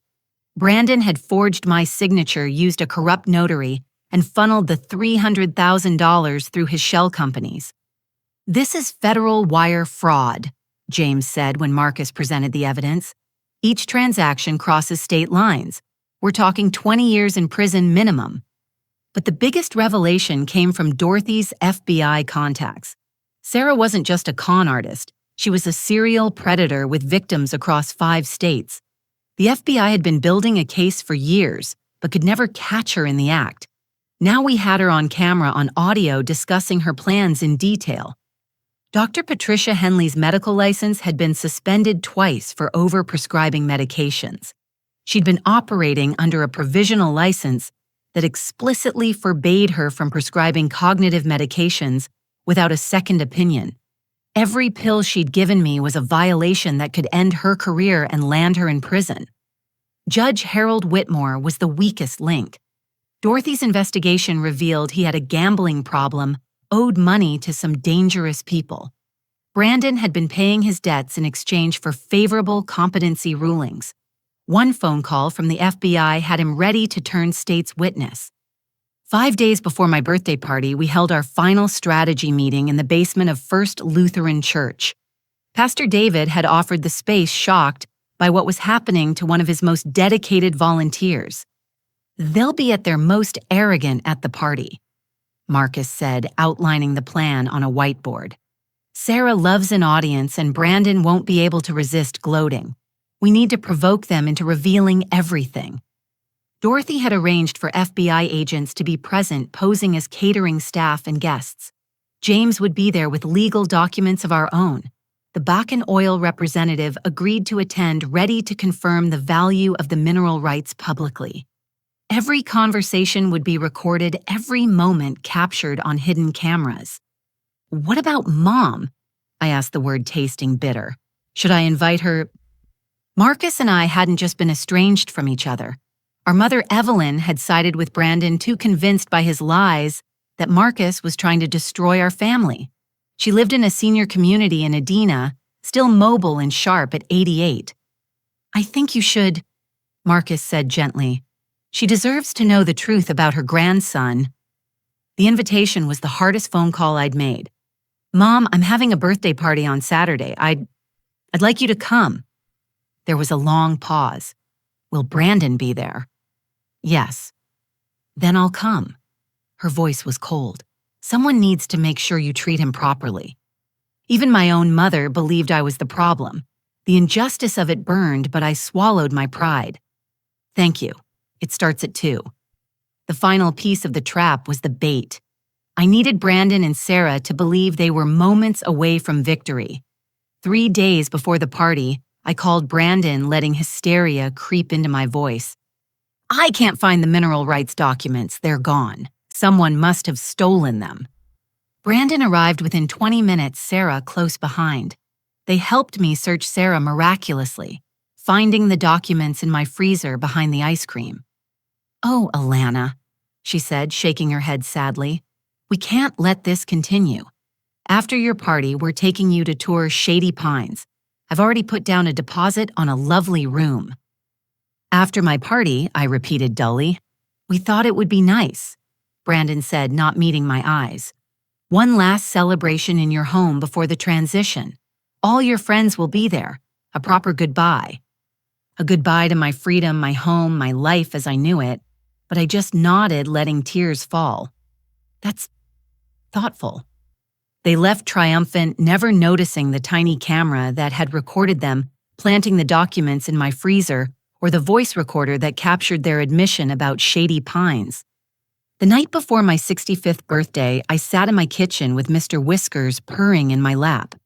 Brandon had forged my signature, used a corrupt notary, and funneled the $300,000 through his shell companies. "This is federal wire fraud," James said when Marcus presented the evidence. "Each transaction crosses state lines. We're talking 20 years in prison minimum." But the biggest revelation came from Dorothy's FBI contacts. Sarah wasn't just a con artist. She was a serial predator with victims across 5 states. The FBI had been building a case for years, but could never catch her in the act. Now we had her on camera on audio discussing her plans in detail. Dr. Patricia Henley's medical license had been suspended twice for over-prescribing medications. She'd been operating under a provisional license that explicitly forbade her from prescribing cognitive medications without a second opinion. Every pill she'd given me was a violation that could end her career and land her in prison. Judge Harold Whitmore was the weakest link. Dorothy's investigation revealed he had a gambling problem, owed money to some dangerous people. Brandon had been paying his debts in exchange for favorable competency rulings. One phone call from the FBI had him ready to turn state's witness. 5 days before my birthday party, we held our final strategy meeting in the basement of First Lutheran Church. Pastor David had offered the space, shocked by what was happening to one of his most dedicated volunteers. "They'll be at their most arrogant at the party," Marcus said, outlining the plan on a whiteboard. "Sarah loves an audience and Brandon won't be able to resist gloating. We need to provoke them into revealing everything." Dorothy had arranged for FBI agents to be present, posing as catering staff and guests. James would be there with legal documents of our own. The Bakken Oil representative agreed to attend, ready to confirm the value of the mineral rights publicly. Every conversation would be recorded, every moment captured on hidden cameras. "What about Mom?" I asked, the word tasting bitter. "Should I invite her?" Marcus and I hadn't just been estranged from each other. Our mother, Evelyn, had sided with Brandon, too convinced by his lies that Marcus was trying to destroy our family. She lived in a senior community in Edina, still mobile and sharp at 88. "I think you should," Marcus said gently. "She deserves to know the truth about her grandson." The invitation was the hardest phone call I'd made. "Mom, I'm having a birthday party on Saturday. I'd like you to come." There was a long pause. "Will Brandon be there?" "Yes." "Then I'll come." Her voice was cold. "Someone needs to make sure you treat him properly." Even my own mother believed I was the problem. The injustice of it burned, but I swallowed my pride. "Thank you. It starts at 2. The final piece of the trap was the bait. I needed Brandon and Sarah to believe they were moments away from victory. 3 days before the party, I called Brandon, letting hysteria creep into my voice. "I can't find the mineral rights documents. They're gone. Someone must have stolen them." Brandon arrived within 20 minutes, Sarah close behind. They helped me search Sarah miraculously, finding the documents in my freezer behind the ice cream. "Oh, Alana," she said, shaking her head sadly, "we can't let this continue. After your party, we're taking you to tour Shady Pines. I've already put down a deposit on a lovely room." "After my party," I repeated dully. "We thought it would be nice," Brandon said, not meeting my eyes. "One last celebration in your home before the transition. All your friends will be there. A proper goodbye. A goodbye to my freedom, my home, my life as I knew it, but I just nodded, letting tears fall. That's thoughtful. They left triumphant, never noticing the tiny camera that had recorded them planting the documents in my freezer or the voice recorder that captured their admission about Shady Pines. The night before my 65th birthday, I sat in my kitchen with Mr. Whiskers purring in my lap.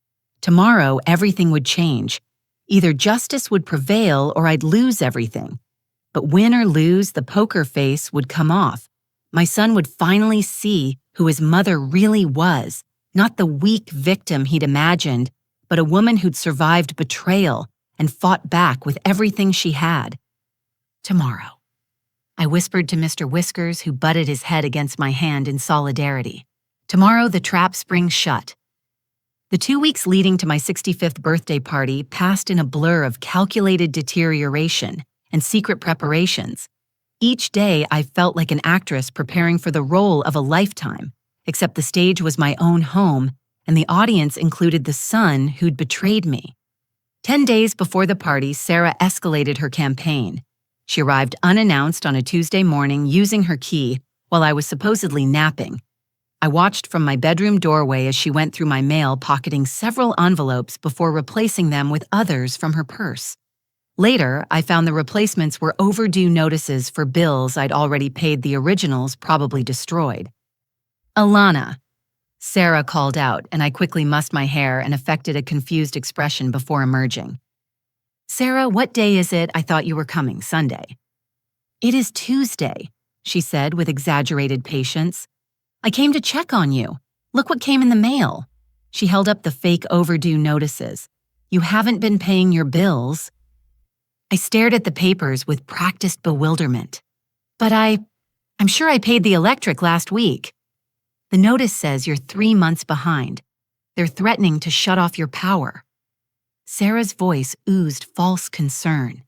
Tomorrow, everything would change. Either justice would prevail or I'd lose everything. But win or lose, the poker face would come off. My son would finally see who his mother really was, not the weak victim he'd imagined, but a woman who'd survived betrayal and fought back with everything she had. Tomorrow. I whispered to Mr. Whiskers, who butted his head against my hand in solidarity. Tomorrow the trap springs shut. The 2 weeks leading to my 65th birthday party passed in a blur of calculated deterioration and secret preparations. Each day I felt like an actress preparing for the role of a lifetime, except the stage was my own home and the audience included the son who'd betrayed me. 10 days before the party, Sarah escalated her campaign. She arrived unannounced on a Tuesday morning using her key while I was supposedly napping. I watched from my bedroom doorway as she went through my mail, pocketing several envelopes before replacing them with others from her purse. Later, I found the replacements were overdue notices for bills I'd already paid the originals, probably destroyed. "Alana," Sarah called out, and I quickly mussed my hair and affected a confused expression before emerging. "Sarah, what day is it? I thought you were coming Sunday." "It is Tuesday," she said with exaggerated patience. "I came to check on you. Look what came in the mail." She held up the fake overdue notices. "You haven't been paying your bills." I stared at the papers with practiced bewilderment. "But I'm sure I paid the electric last week." "The notice says you're 3 months behind. They're threatening to shut off your power." Sarah's voice oozed false concern.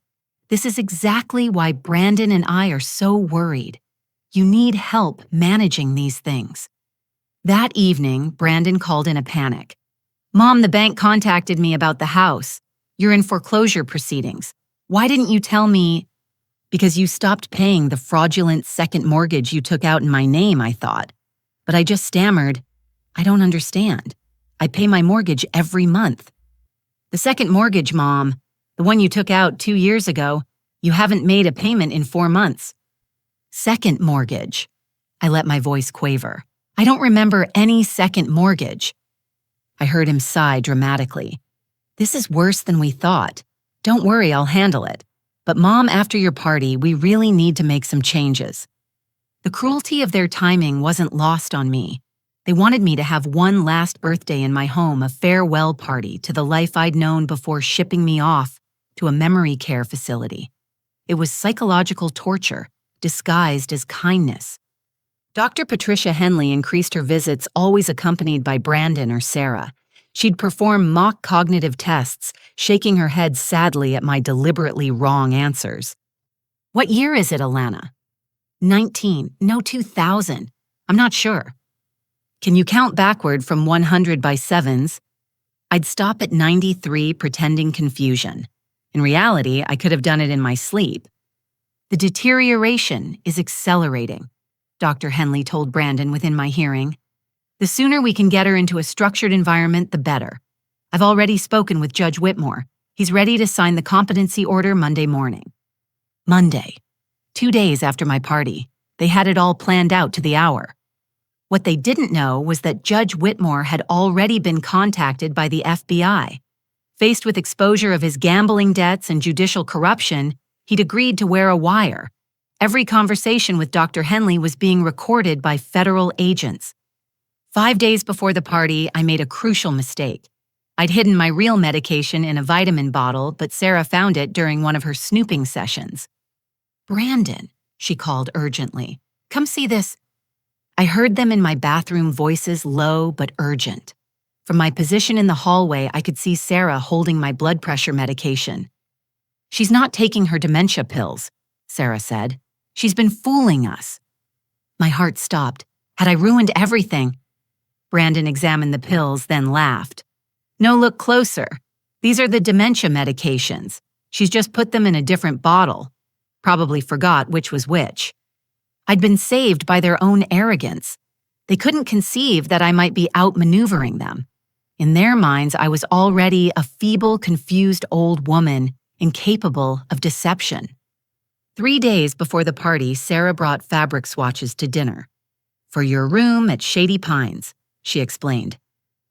"This is exactly why Brandon and I are so worried. You need help managing these things." That evening, Brandon called in a panic. "Mom, the bank contacted me about the house. You're in foreclosure proceedings. Why didn't you tell me?" "Because you stopped paying the fraudulent second mortgage you took out in my name," I thought. But I just stammered, "I don't understand. I pay my mortgage every month." "The second mortgage, Mom, the one you took out 2 years ago, you haven't made a payment in 4 months. "Second mortgage." I let my voice quaver. "I don't remember any second mortgage." I heard him sigh dramatically. "This is worse than we thought. Don't worry, I'll handle it. But Mom, after your party, we really need to make some changes." The cruelty of their timing wasn't lost on me. They wanted me to have one last birthday in my home, a farewell party to the life I'd known before shipping me off to a memory care facility. It was psychological torture, disguised as kindness. Dr. Patricia Henley increased her visits, always accompanied by Brandon or Sarah. She'd perform mock cognitive tests, shaking her head sadly at my deliberately wrong answers. "What year is it, Alana?" 19. No, 2000. I'm not sure." "Can you count backward from 100 by sevens?" I'd stop at 93, pretending confusion. In reality, I could have done it in my sleep. "The deterioration is accelerating," Dr. Henley told Brandon within my hearing. "The sooner we can get her into a structured environment, the better. I've already spoken with Judge Whitmore. He's ready to sign the competency order Monday morning." Monday. 2 days after my party. They had it all planned out to the hour. What they didn't know was that Judge Whitmore had already been contacted by the FBI. Faced with exposure of his gambling debts and judicial corruption, he'd agreed to wear a wire. Every conversation with Dr. Henley was being recorded by federal agents. 5 days before the party, I made a crucial mistake. I'd hidden my real medication in a vitamin bottle, but Sarah found it during one of her snooping sessions. "Brandon," she called urgently, "come see this." I heard them in my bathroom, voices low but urgent. From my position in the hallway, I could see Sarah holding my blood pressure medication. "She's not taking her dementia pills," Sarah said. "She's been fooling us." My heart stopped. Had I ruined everything? Brandon examined the pills, then laughed. "No, look closer. These are the dementia medications. She's just put them in a different bottle. Probably forgot which was which." I'd been saved by their own arrogance. They couldn't conceive that I might be outmaneuvering them. In their minds, I was already a feeble, confused old woman, incapable of deception. 3 days before the party, Sarah brought fabric swatches to dinner. "For your room at Shady Pines," she explained.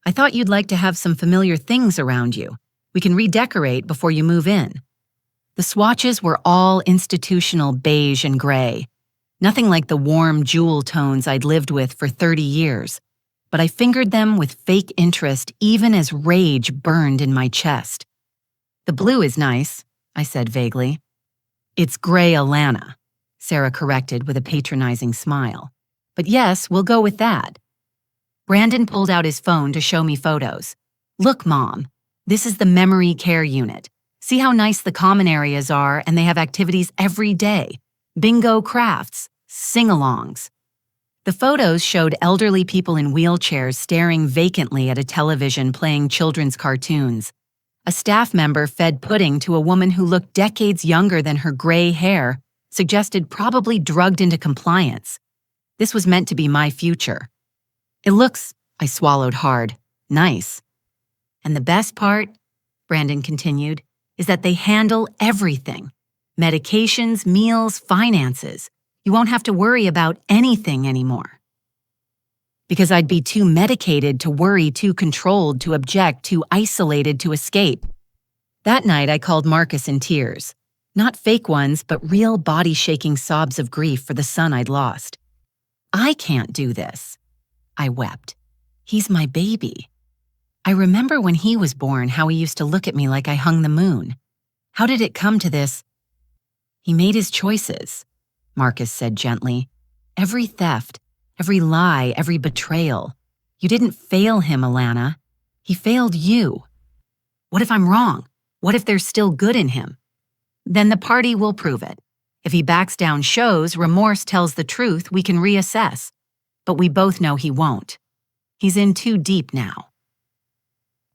"I thought you'd like to have some familiar things around you. We can redecorate before you move in." The swatches were all institutional beige and gray. Nothing like the warm jewel tones I'd lived with for 30 years, but I fingered them with fake interest even as rage burned in my chest. "The blue is nice," I said vaguely. "It's gray Alana," Sarah corrected with a patronizing smile. "But yes, we'll go with that." Brandon pulled out his phone to show me photos. "Look, Mom, this is the memory care unit. See how nice the common areas are, and they have activities every day. Bingo crafts, sing-alongs." The photos showed elderly people in wheelchairs staring vacantly at a television playing children's cartoons. A staff member fed pudding to a woman who looked decades younger than her gray hair, suggested probably drugged into compliance. This was meant to be my future. "It looks," I swallowed hard, "nice." "And the best part," Brandon continued, "is that they handle everything. Medications, meals, finances. You won't have to worry about anything anymore." Because I'd be too medicated to worry, too controlled to object, too isolated to escape. That night I called Marcus in tears. Not fake ones, but real body-shaking sobs of grief for the son I'd lost. "I can't do this," I wept. "He's my baby. I remember when he was born how he used to look at me like I hung the moon. How did it come to this?" "He made his choices," Marcus said gently. "Every theft, every lie, every betrayal. You didn't fail him, Alana. He failed you. What if I'm wrong? What if there's still good in him? Then the party will prove it. If he backs down, shows, remorse, tells the truth, we can reassess. But we both know he won't. He's in too deep now."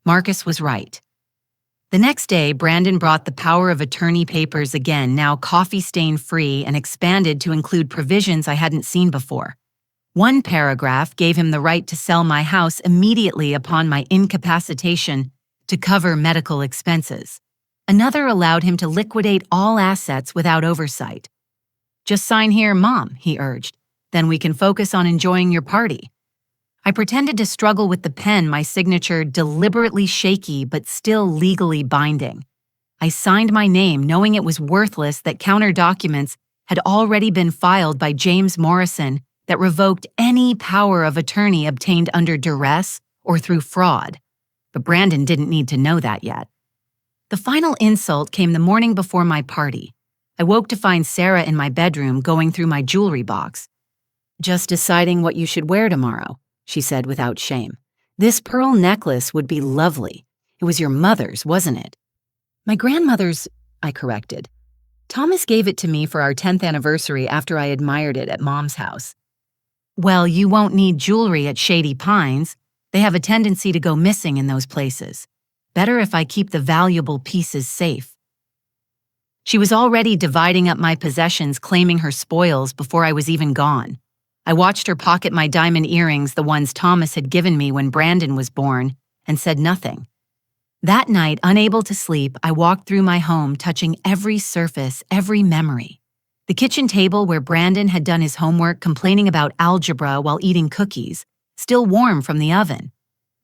Marcus was right. The next day, Brandon brought the power of attorney papers again, now coffee-stain free and expanded to include provisions I hadn't seen before. One paragraph gave him the right to sell my house immediately upon my incapacitation to cover medical expenses. Another allowed him to liquidate all assets without oversight. "Just sign here, Mom," he urged. "Then we can focus on enjoying your party." I pretended to struggle with the pen, my signature deliberately shaky but still legally binding. I signed my name, knowing it was worthless that counter documents had already been filed by James Morrison that revoked any power of attorney obtained under duress or through fraud. But Brandon didn't need to know that yet. The final insult came the morning before my party. I woke to find Sarah in my bedroom going through my jewelry box. "Just deciding what you should wear tomorrow," she said without shame. "This pearl necklace would be lovely. It was your mother's, wasn't it?" "My grandmother's," I corrected. "Thomas gave it to me for our 10th anniversary after I admired it at Mom's house." "Well, you won't need jewelry at Shady Pines. They have a tendency to go missing in those places. Better if I keep the valuable pieces safe." She was already dividing up my possessions, claiming her spoils before I was even gone. I watched her pocket my diamond earrings, the ones Thomas had given me when Brandon was born, and said nothing. That night, unable to sleep, I walked through my home, touching every surface, every memory. The kitchen table where Brandon had done his homework, complaining about algebra while eating cookies, still warm from the oven.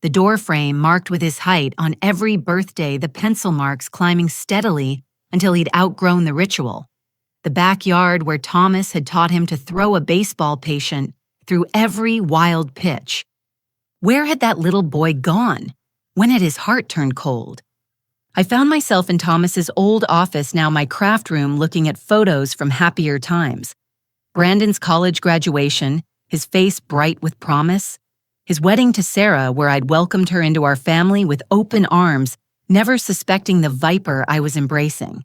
The door frame marked with his height on every birthday, the pencil marks climbing steadily until he'd outgrown the ritual. The backyard where Thomas had taught him to throw a baseball patient through every wild pitch. Where had that little boy gone? When had his heart turned cold? I found myself in Thomas's old office, now my craft room, looking at photos from happier times. Brandon's college graduation, his face bright with promise. His wedding to Sarah, where I'd welcomed her into our family with open arms, never suspecting the viper I was embracing.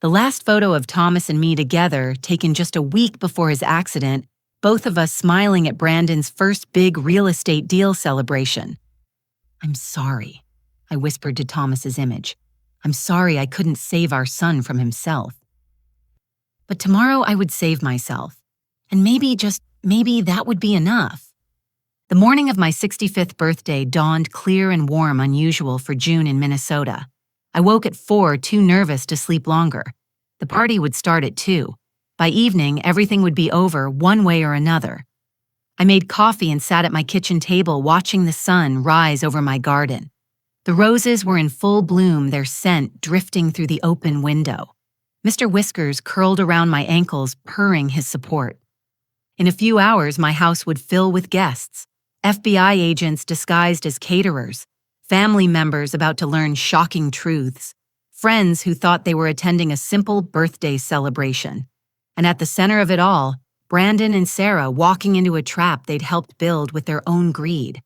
The last photo of Thomas and me together, taken just a week before his accident, both of us smiling at Brandon's first big real estate deal celebration. "I'm sorry," I whispered to Thomas's image. "I'm sorry I couldn't save our son from himself." But tomorrow I would save myself. And maybe, just maybe, that would be enough. The morning of my 65th birthday dawned clear and warm, unusual for June in Minnesota. I woke at 4, too nervous to sleep longer. The party would start at 2. By evening, everything would be over one way or another. I made coffee and sat at my kitchen table watching the sun rise over my garden. The roses were in full bloom, their scent drifting through the open window. Mr. Whiskers curled around my ankles, purring his support. In a few hours, my house would fill with guests. FBI agents disguised as caterers, family members about to learn shocking truths, friends who thought they were attending a simple birthday celebration. And at the center of it all, Brandon and Sarah walking into a trap they'd helped build with their own greed.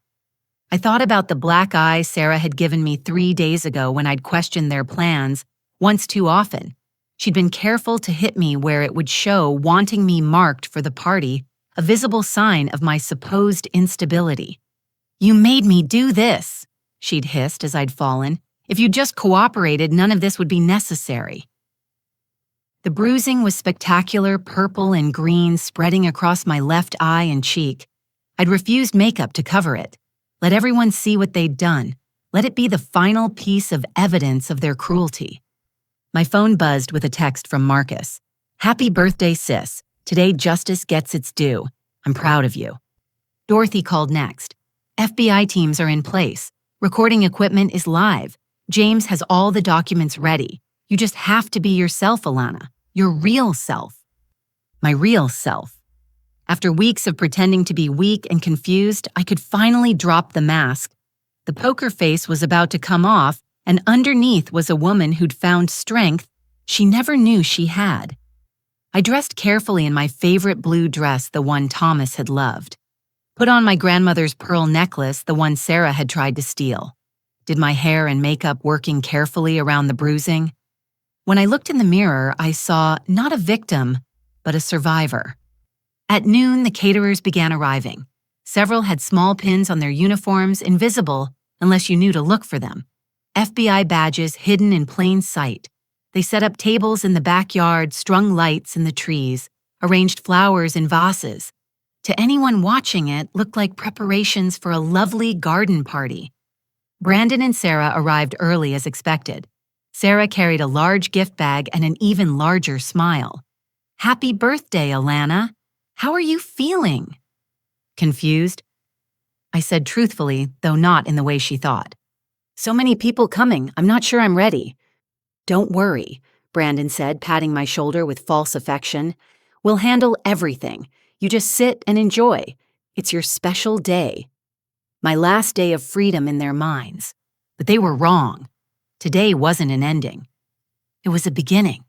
I thought about the black eye Sarah had given me 3 days ago when I'd questioned their plans, once too often. She'd been careful to hit me where it would show, wanting me marked for the party, a visible sign of my supposed instability. "You made me do this," she'd hissed as I'd fallen. "If you'd just cooperated, none of this would be necessary." The bruising was spectacular, purple and green spreading across my left eye and cheek. I'd refused makeup to cover it. Let everyone see what they'd done. Let it be the final piece of evidence of their cruelty. My phone buzzed with a text from Marcus. "Happy birthday, sis. Today justice gets its due. I'm proud of you." Dorothy called next. "FBI teams are in place. Recording equipment is live. James has all the documents ready. You just have to be yourself, Alana. Your real self." My real self. After weeks of pretending to be weak and confused, I could finally drop the mask. The poker face was about to come off, and underneath was a woman who'd found strength she never knew she had. I dressed carefully in my favorite blue dress, the one Thomas had loved. Put on my grandmother's pearl necklace, the one Sarah had tried to steal. Did my hair and makeup working carefully around the bruising. When I looked in the mirror, I saw not a victim, but a survivor. At noon, the caterers began arriving. Several had small pins on their uniforms, invisible unless you knew to look for them. FBI badges hidden in plain sight. They set up tables in the backyard, strung lights in the trees, arranged flowers in vases. To anyone watching, it looked like preparations for a lovely garden party. Brandon and Sarah arrived early as expected. Sarah carried a large gift bag and an even larger smile. "Happy birthday, Alana. How are you feeling?" "Confused," I said truthfully, though not in the way she thought. "So many people coming, I'm not sure I'm ready." "Don't worry," Brandon said, patting my shoulder with false affection. "We'll handle everything. You just sit and enjoy. It's your special day." My last day of freedom in their minds. But they were wrong. Today wasn't an ending. It was a beginning.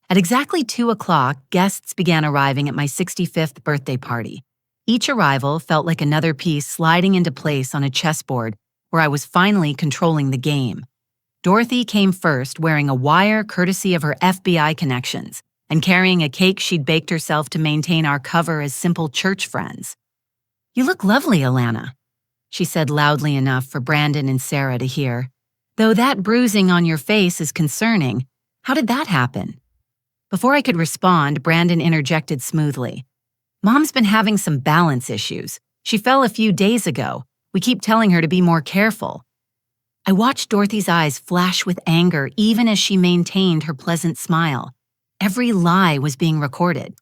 At exactly 2 o'clock, guests began arriving at my 65th birthday party. Each arrival felt like another piece sliding into place on a chessboard where I was finally controlling the game. Dorothy came first, wearing a wire courtesy of her FBI connections and carrying a cake she'd baked herself to maintain our cover as simple church friends. "You look lovely, Alana," she said loudly enough for Brandon and Sarah to hear. "Though that bruising on your face is concerning. How did that happen?" Before I could respond, Brandon interjected smoothly. "Mom's been having some balance issues. She fell a few days ago. We keep telling her to be more careful." I watched Dorothy's eyes flash with anger even as she maintained her pleasant smile. Every lie was being recorded.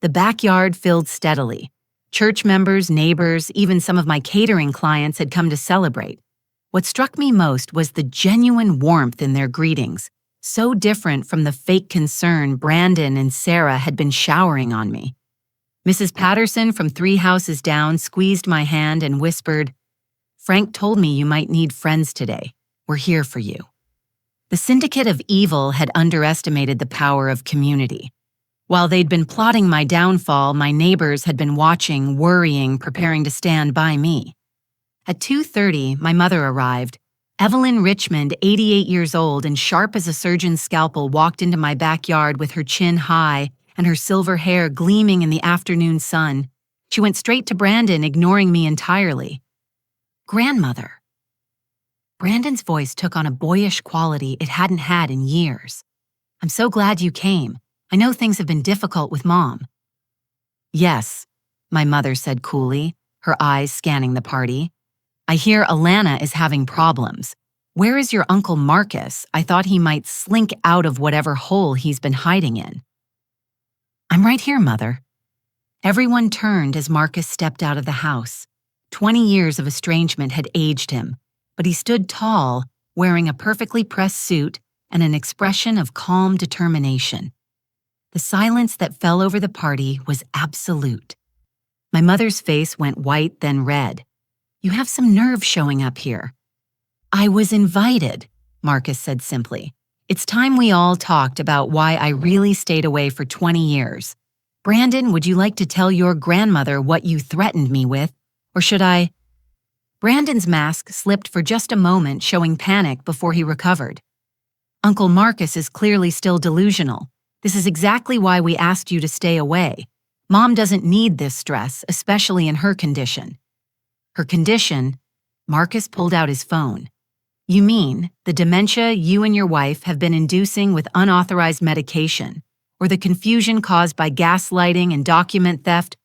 The backyard filled steadily. Church members, neighbors, even some of my catering clients had come to celebrate. What struck me most was the genuine warmth in their greetings, so different from the fake concern Brandon and Sarah had been showering on me. Mrs. Patterson from 3 houses down squeezed my hand and whispered, Frank told me you might need friends today. We're here for you." The syndicate of evil had underestimated the power of community. While they'd been plotting my downfall, my neighbors had been watching, worrying, preparing to stand by me. At 2:30, my mother arrived. Evelyn Richmond, 88 years old and sharp as a surgeon's scalpel, walked into my backyard with her chin high and her silver hair gleaming in the afternoon sun. She went straight to Brandon, ignoring me entirely. "Grandmother." Brandon's voice took on a boyish quality it hadn't had in years. "I'm so glad you came. I know things have been difficult with Mom." "Yes," my mother said coolly, her eyes scanning the party. "I hear Alana is having problems. Where is your Uncle Marcus? I thought he might slink out of whatever hole he's been hiding in." "I'm right here, Mother." Everyone turned as Marcus stepped out of the house. 20 years of estrangement had aged him, but he stood tall, wearing a perfectly pressed suit and an expression of calm determination. The silence that fell over the party was absolute. My mother's face went white, then red. "You have some nerve showing up here." "I was invited," Marcus said simply. "It's time we all talked about why I really stayed away for 20 years. Brandon, would you like to tell your grandmother what you threatened me with, or should I?" Brandon's mask slipped for just a moment, showing panic before he recovered. "Uncle Marcus is clearly still delusional. This is exactly why we asked you to stay away. Mom doesn't need this stress, especially in her condition." "Her condition?" Marcus pulled out his phone. "You mean the dementia you and your wife have been inducing with unauthorized medication, or the confusion caused by gaslighting and document theft?"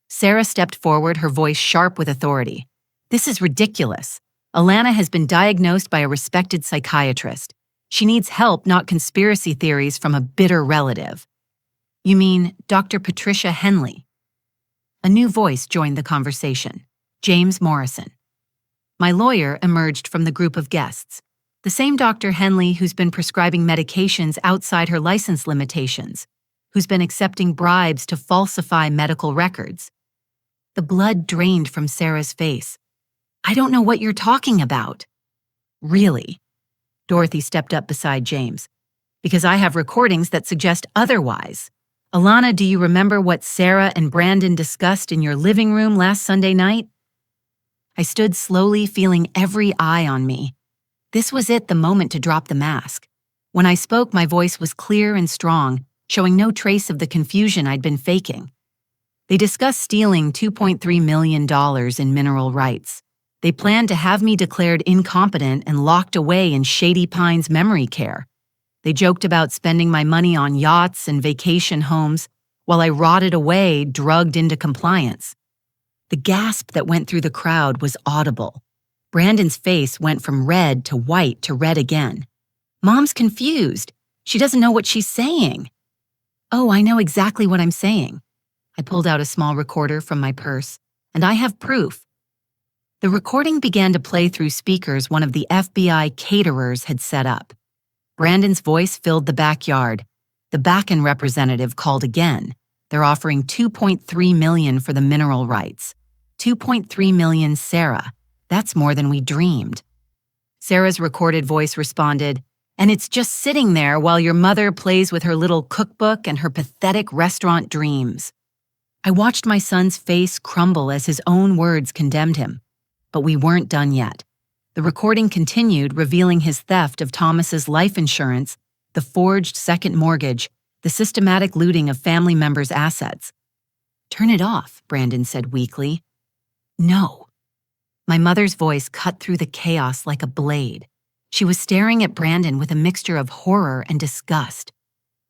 Sarah stepped forward, her voice sharp with authority. "This is ridiculous. Alana has been diagnosed by a respected psychiatrist. She needs help, not conspiracy theories from a bitter relative." "You mean Dr. Patricia Henley?" A new voice joined the conversation. James Morrison. My lawyer emerged from the group of guests. The same Dr. Henley who's been prescribing medications outside her license limitations, who's been accepting bribes to falsify medical records. The blood drained from Sarah's face. "I don't know what you're talking about." "Really?" Dorothy stepped up beside James. "Because I have recordings that suggest otherwise. Alana, do you remember what Sarah and Brandon discussed in your living room last Sunday night?" I stood slowly, feeling every eye on me. This was it, the moment to drop the mask. When I spoke, my voice was clear and strong, showing no trace of the confusion I'd been faking. They discussed stealing $2.3 million in mineral rights. They planned to have me declared incompetent and locked away in Shady Pines memory care. They joked about spending my money on yachts and vacation homes while I rotted away, drugged into compliance. The gasp that went through the crowd was audible. Brandon's face went from red to white to red again. "Mom's confused. She doesn't know what she's saying." "Oh, I know exactly what I'm saying." I pulled out a small recorder from my purse, and I have proof. The recording began to play through speakers one of the FBI caterers had set up. Brandon's voice filled the backyard. The Bakken representative called again. They're offering $2.3 million for the mineral rights. $2.3 million, Sarah. That's more than we dreamed. Sarah's recorded voice responded, "And it's just sitting there while your mother plays with her little cookbook and her pathetic restaurant dreams." I watched my son's face crumble as his own words condemned him. But we weren't done yet. The recording continued, revealing his theft of Thomas's life insurance, the forged second mortgage, the systematic looting of family members' assets. "Turn it off," Brandon said weakly. "No." My mother's voice cut through the chaos like a blade. She was staring at Brandon with a mixture of horror and disgust.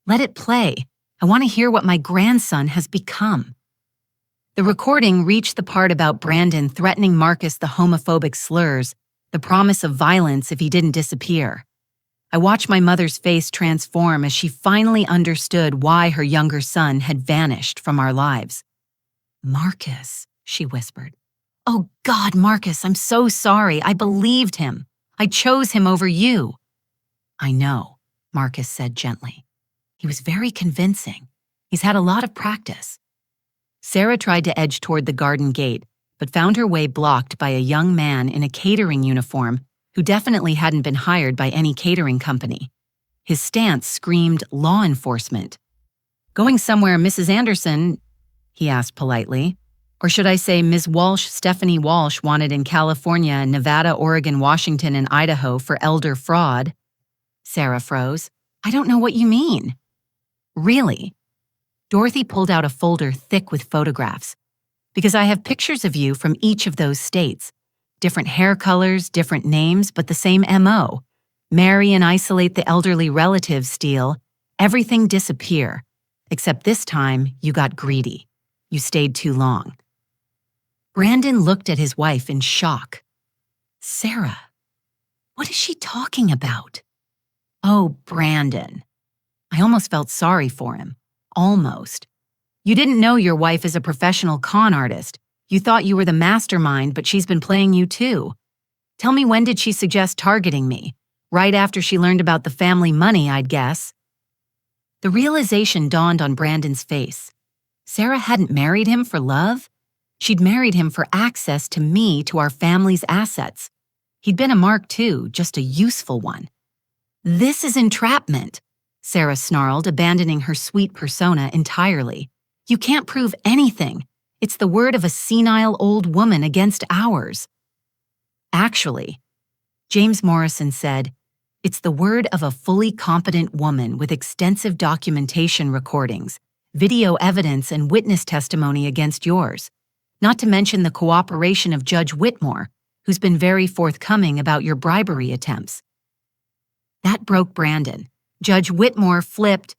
"Let it play. I want to hear what my grandson has become." The recording reached the part about Brandon threatening Marcus the homophobic slurs, the promise of violence if he didn't disappear. I watched my mother's face transform as she finally understood why her younger son had vanished from our lives. "Marcus," she whispered. "Oh God, Marcus, I'm so sorry. I believed him. I chose him over you." "I know," Marcus said gently. "He was very convincing. He's had a lot of practice." Sarah tried to edge toward the garden gate, but found her way blocked by a young man in a catering uniform who definitely hadn't been hired by any catering company. His stance screamed law enforcement. "Going somewhere, Mrs. Anderson?" he asked politely. "Or should I say Ms. Walsh, Stephanie Walsh, wanted in California, Nevada, Oregon, Washington, and Idaho for elder fraud?" Sarah froze. "I don't know what you mean." "Really?" Dorothy pulled out a folder thick with photographs. "Because I have pictures of you from each of those states. Different hair colors, different names, but the same MO. Marry and isolate the elderly relatives, steal. Everything disappear. Except this time, you got greedy. You stayed too long." Brandon looked at his wife in shock. "Sarah, what is she talking about?" "Oh, Brandon." I almost felt sorry for him. Almost. "You didn't know your wife is a professional con artist. You thought you were the mastermind, but she's been playing you too. Tell me, when did she suggest targeting me? Right after she learned about the family money, I'd guess." The realization dawned on Brandon's face. Sarah hadn't married him for love. She'd married him for access to me, to our family's assets. He'd been a Mark II, just a useful one. "This is entrapment," Sarah snarled, abandoning her sweet persona entirely. "You can't prove anything. It's the word of a senile old woman against ours." "Actually," James Morrison said, "it's the word of a fully competent woman with extensive documentation recordings, video evidence, and witness testimony against yours. Not to mention the cooperation of Judge Whitmore, who's been very forthcoming about your bribery attempts." That broke Brandon. Judge Whitmore flipped.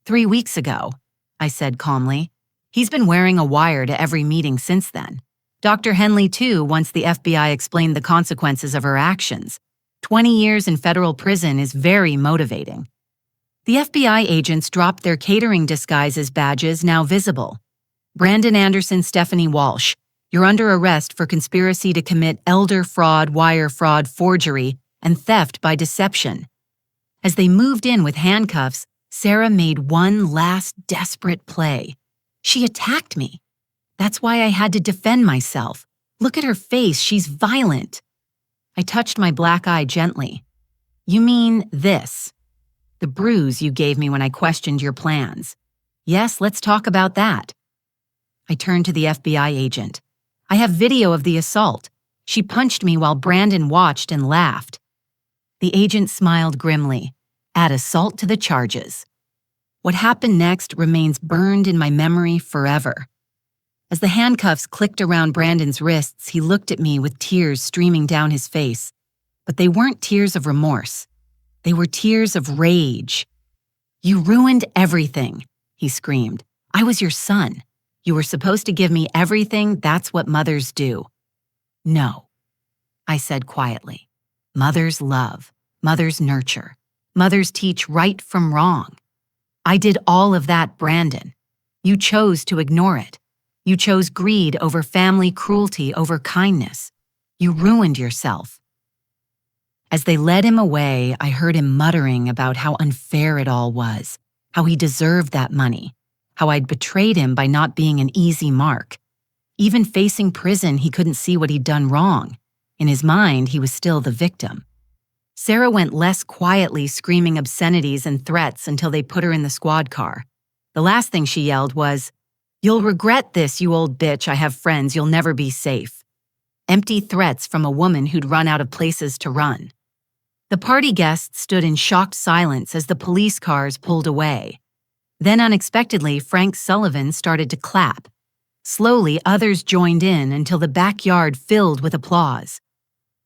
"3 weeks ago," I said calmly. "He's been wearing a wire to every meeting since then. Dr. Henley, too, once the FBI explained the consequences of her actions. 20 years in federal prison is very motivating." The FBI agents dropped their catering disguises badges, now visible. "Brandon Anderson, Stephanie Walsh, you're under arrest for conspiracy to commit elder fraud, wire fraud, forgery, and theft by deception." As they moved in with handcuffs, Sarah made one last desperate play. She attacked me. That's why I had to defend myself. Look at her face, she's violent. I touched my black eye gently. "You mean this? The bruise you gave me when I questioned your plans. Yes, let's talk about that." I turned to the FBI agent. "I have video of the assault. She punched me while Brandon watched and laughed." The agent smiled grimly. "Add assault to the charges." What happened next remains burned in my memory forever. As the handcuffs clicked around Brandon's wrists, he looked at me with tears streaming down his face. But they weren't tears of remorse. They were tears of rage. "You ruined everything," he screamed. "I was your son. You were supposed to give me everything. That's what mothers do." "No," I said quietly. "Mothers love. Mothers nurture. Mothers teach right from wrong. I did all of that, Brandon. You chose to ignore it. You chose greed over family, cruelty over kindness. You ruined yourself." As they led him away, I heard him muttering about how unfair it all was, how he deserved that money, how I'd betrayed him by not being an easy mark. Even facing prison, he couldn't see what he'd done wrong. In his mind, he was still the victim. Sarah went less quietly, screaming obscenities and threats until they put her in the squad car. The last thing she yelled was, "You'll regret this, you old bitch. I have friends. You'll never be safe." Empty threats from a woman who'd run out of places to run. The party guests stood in shocked silence as the police cars pulled away. Then unexpectedly, Frank Sullivan started to clap. Slowly, others joined in until the backyard filled with applause.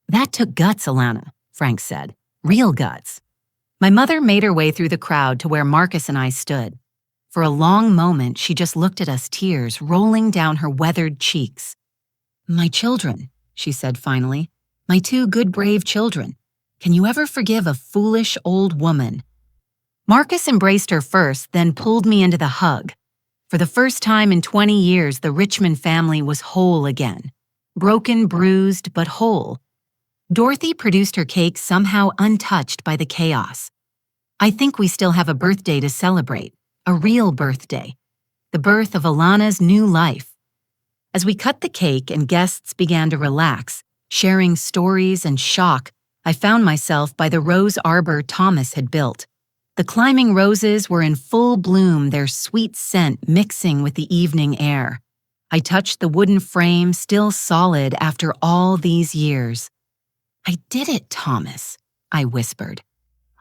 "That took guts, Alana," Frank said. "Real guts." My mother made her way through the crowd to where Marcus and I stood. For a long moment, she just looked at us, tears rolling down her weathered cheeks. "My children," she said finally. "My 2 good, brave children. Can you ever forgive a foolish old woman?" Marcus embraced her first, then pulled me into the hug. For the first time in 20 years, the Richmond family was whole again. Broken, bruised, but whole. Dorothy produced her cake somehow untouched by the chaos. I think we still have a birthday to celebrate. A real birthday. The birth of Alana's new life. As we cut the cake and guests began to relax, sharing stories and shock, I found myself by the rose arbor Thomas had built. The climbing roses were in full bloom, their sweet scent mixing with the evening air. I touched the wooden frame, still solid after all these years. "I did it, Thomas," I whispered.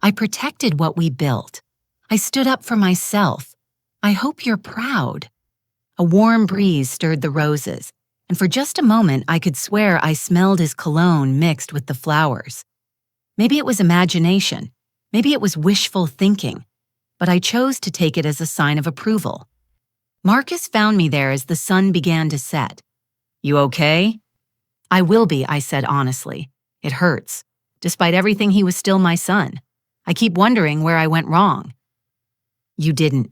"I protected what we built. I stood up for myself. I hope you're proud." A warm breeze stirred the roses, and for just a moment I could swear I smelled his cologne mixed with the flowers. Maybe it was imagination, maybe it was wishful thinking, but I chose to take it as a sign of approval. Marcus found me there as the sun began to set. "You okay?" "I will be," I said honestly. "It hurts. Despite everything, he was still my son. I keep wondering where I went wrong." "You didn't,"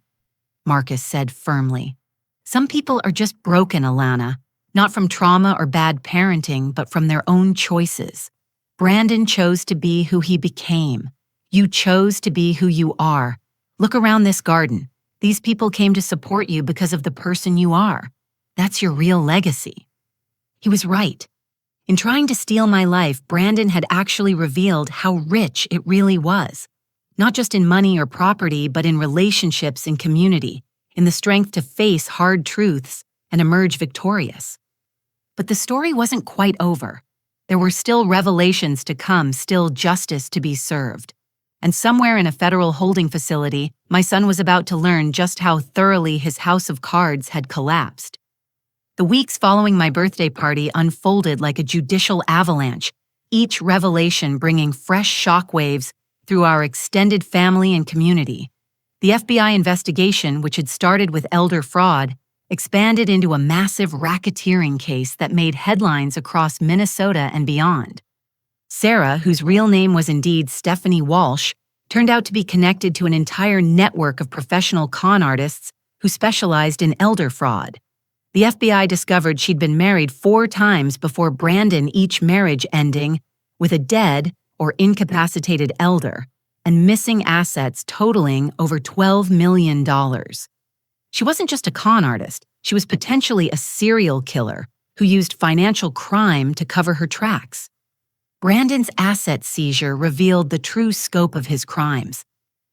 Marcus said firmly. "Some people are just broken, Alana, not from trauma or bad parenting, but from their own choices. Brandon chose to be who he became. You chose to be who you are. Look around this garden. These people came to support you because of the person you are. That's your real legacy." He was right. In trying to steal my life, Brandon had actually revealed how rich it really was. Not just in money or property, but in relationships and community, in the strength to face hard truths and emerge victorious. But the story wasn't quite over. There were still revelations to come, still justice to be served. And somewhere in a federal holding facility, my son was about to learn just how thoroughly his house of cards had collapsed. The weeks following my birthday party unfolded like a judicial avalanche, each revelation bringing fresh shockwaves through our extended family and community. The FBI investigation, which had started with elder fraud, expanded into a massive racketeering case that made headlines across Minnesota and beyond. Sarah, whose real name was indeed Stephanie Walsh, turned out to be connected to an entire network of professional con artists who specialized in elder fraud. The FBI discovered she'd been married 4 times before Brandon, each marriage ending with a dead or incapacitated elder, and missing assets totaling over $12 million. She wasn't just a con artist, she was potentially a serial killer who used financial crime to cover her tracks. Brandon's asset seizure revealed the true scope of his crimes.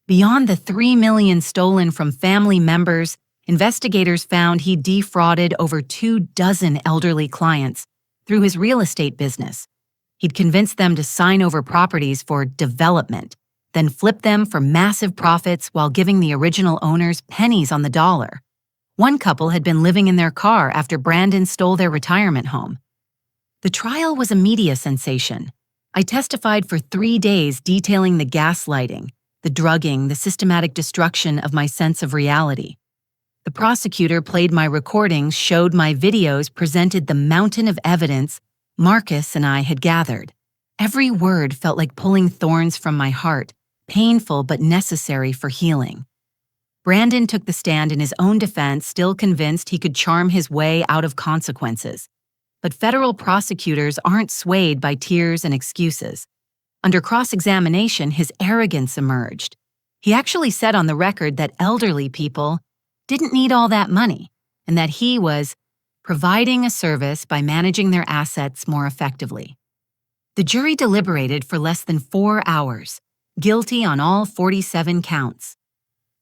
Beyond the $3 million stolen from family members, investigators found he defrauded over 24 elderly clients through his real estate business. He'd convinced them to sign over properties for development, then flip them for massive profits while giving the original owners pennies on the dollar. One couple had been living in their car after Brandon stole their retirement home. The trial was a media sensation. I testified for 3 days detailing the gaslighting, the drugging, the systematic destruction of my sense of reality. The prosecutor played my recordings, showed my videos, presented the mountain of evidence Marcus and I had gathered. Every word felt like pulling thorns from my heart, painful but necessary for healing. Brandon took the stand in his own defense, still convinced he could charm his way out of consequences. But federal prosecutors aren't swayed by tears and excuses. Under cross-examination, his arrogance emerged. He actually said on the record that elderly people didn't need all that money, and that he was providing a service by managing their assets more effectively. The jury deliberated for less than 4 hours, guilty on all 47 counts.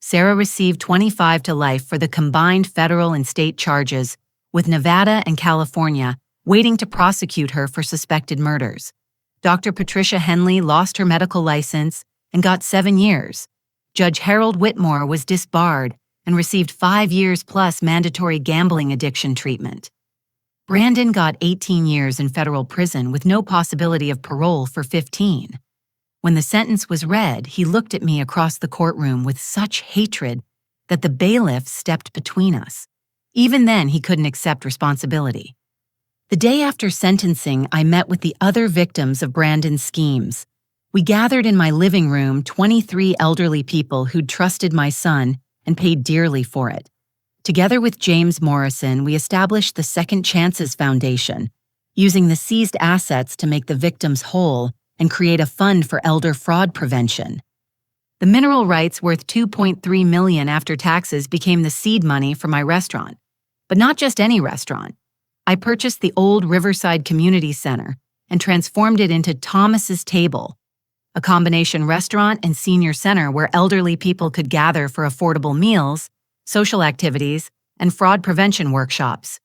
Sarah received 25 to life for the combined federal and state charges, with Nevada and California waiting to prosecute her for suspected murders. Dr. Patricia Henley lost her medical license and got 7 years. Judge Harold Whitmore was disbarred and received 5 years plus mandatory gambling addiction treatment. Brandon got 18 years in federal prison with no possibility of parole for 15. When the sentence was read, he looked at me across the courtroom with such hatred that the bailiff stepped between us. Even then, he couldn't accept responsibility. The day after sentencing, I met with the other victims of Brandon's schemes. We gathered in my living room 23 elderly people who'd trusted my son and paid dearly for it. Together with James Morrison, we established the Second Chances Foundation, using the seized assets to make the victims whole and create a fund for elder fraud prevention. The mineral rights worth $2.3 million after taxes became the seed money for my restaurant. But not just any restaurant. I purchased the old Riverside Community Center and transformed it into Thomas's Table, a combination restaurant and senior center where elderly people could gather for affordable meals, social activities, and fraud prevention workshops.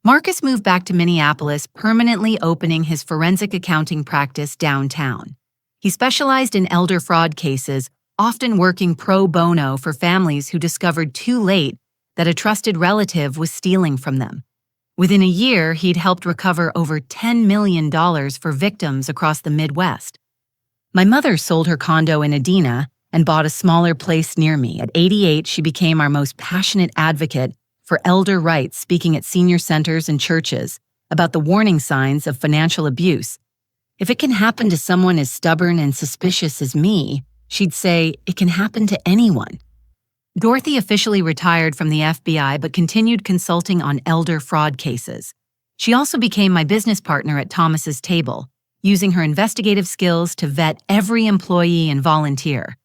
Marcus moved back to Minneapolis, permanently opening his forensic accounting practice downtown. He specialized in elder fraud cases, often working pro bono for families who discovered too late that a trusted relative was stealing from them. Within a year, he'd helped recover over $10 million for victims across the Midwest. My mother sold her condo in Edina and bought a smaller place near me. At 88, she became our most passionate advocate for elder rights, speaking at senior centers and churches about the warning signs of financial abuse. If it can happen to someone as stubborn and suspicious as me, she'd say, it can happen to anyone. Dorothy officially retired from the FBI but continued consulting on elder fraud cases. She also became my business partner at Thomas's Table, using her investigative skills to vet every employee and volunteer.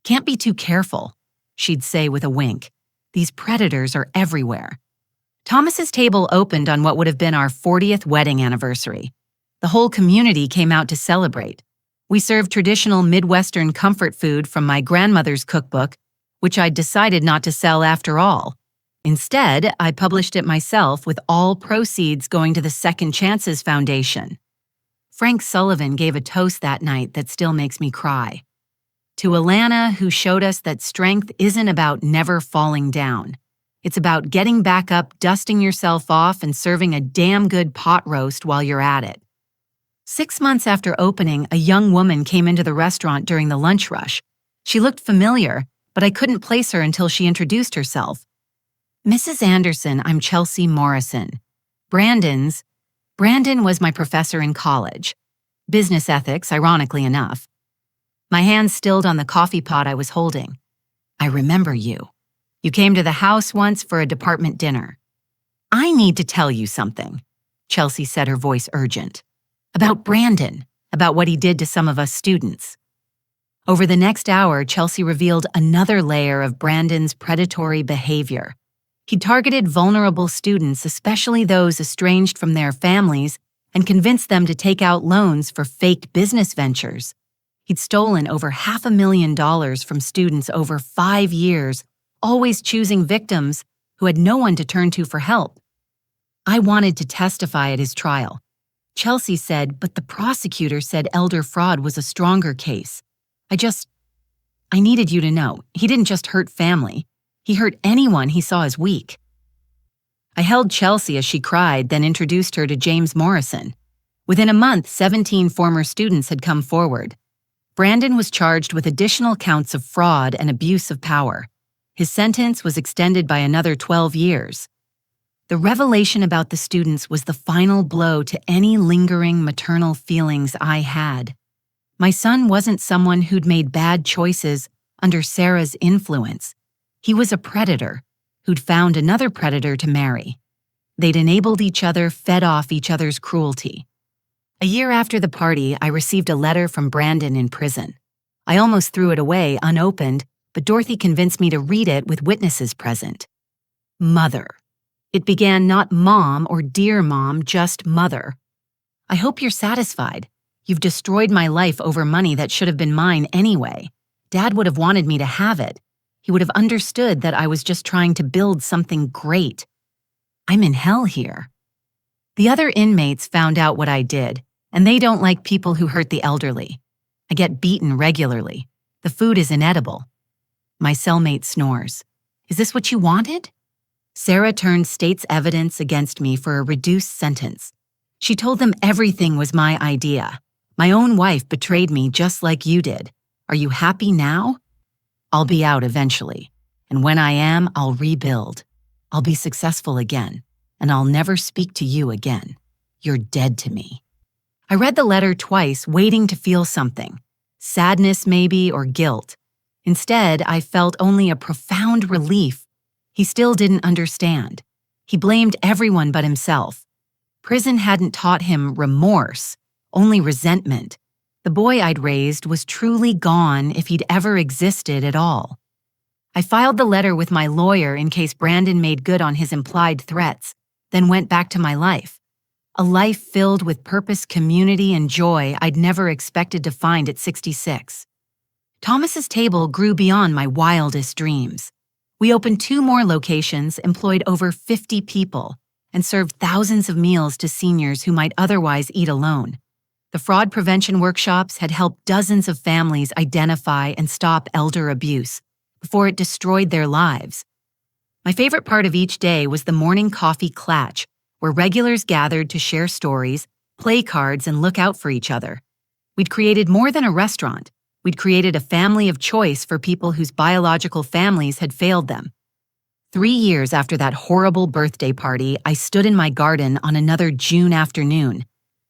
Can't be too careful, she'd say with a wink. These predators are everywhere. Thomas's Table opened on what would have been our 40th wedding anniversary. The whole community came out to celebrate. We served traditional Midwestern comfort food from my grandmother's cookbook, which I'd decided not to sell after all. Instead, I published it myself with all proceeds going to the Second Chances Foundation. Frank Sullivan gave a toast that night that still makes me cry. To Alana, who showed us that strength isn't about never falling down. It's about getting back up, dusting yourself off, and serving a damn good pot roast while you're at it. 6 months after opening, a young woman came into the restaurant during the lunch rush. She looked familiar, but I couldn't place her until she introduced herself. Mrs. Anderson, I'm Chelsea Morrison. Brandon was my professor in college. Business ethics, ironically enough. My hand stilled on the coffee pot I was holding. I remember you. You came to the house once for a department dinner. I need to tell you something, Chelsea said, her voice urgent. About Brandon, about what he did to some of us students. Over the next hour, Chelsea revealed another layer of Brandon's predatory behavior. He targeted vulnerable students, especially those estranged from their families, and convinced them to take out loans for fake business ventures. He'd stolen over $500,000 from students over 5 years, always choosing victims who had no one to turn to for help. I wanted to testify at his trial. Chelsea said, but the prosecutor said elder fraud was a stronger case. I needed you to know, he didn't just hurt family. He hurt anyone he saw as weak. I held Chelsea as she cried, then introduced her to James Morrison. Within a month, 17 former students had come forward. Brandon was charged with additional counts of fraud and abuse of power. His sentence was extended by another 12 years. The revelation about the students was the final blow to any lingering maternal feelings I had. My son wasn't someone who'd made bad choices under Sarah's influence. He was a predator who'd found another predator to marry. They'd enabled each other, fed off each other's cruelty. A year after the party, I received a letter from Brandon in prison. I almost threw it away unopened, but Dorothy convinced me to read it with witnesses present. Mother. It began not Mom or Dear Mom, just Mother. I hope you're satisfied. You've destroyed my life over money that should have been mine anyway. Dad would have wanted me to have it. He would have understood that I was just trying to build something great. I'm in hell here. The other inmates found out what I did, and they don't like people who hurt the elderly. I get beaten regularly. The food is inedible. My cellmate snores. Is this what you wanted? Sarah turned state's evidence against me for a reduced sentence. She told them everything was my idea. My own wife betrayed me just like you did. Are you happy now? I'll be out eventually, and when I am, I'll rebuild. I'll be successful again, and I'll never speak to you again. You're dead to me. I read the letter twice, waiting to feel something. Sadness maybe, or guilt. Instead, I felt only a profound relief. He still didn't understand. He blamed everyone but himself. Prison hadn't taught him remorse, only resentment. The boy I'd raised was truly gone if he'd ever existed at all. I filed the letter with my lawyer in case Brandon made good on his implied threats, then went back to my life. A life filled with purpose, community, and joy I'd never expected to find at 66. Thomas's table grew beyond my wildest dreams. We opened 2 more locations, employed over 50 people, and served thousands of meals to seniors who might otherwise eat alone. The fraud prevention workshops had helped dozens of families identify and stop elder abuse before it destroyed their lives. My favorite part of each day was the morning coffee clatch, where regulars gathered to share stories, play cards, and look out for each other. We'd created more than a restaurant. We'd created a family of choice for people whose biological families had failed them. 3 years after that horrible birthday party, I stood in my garden on another June afternoon.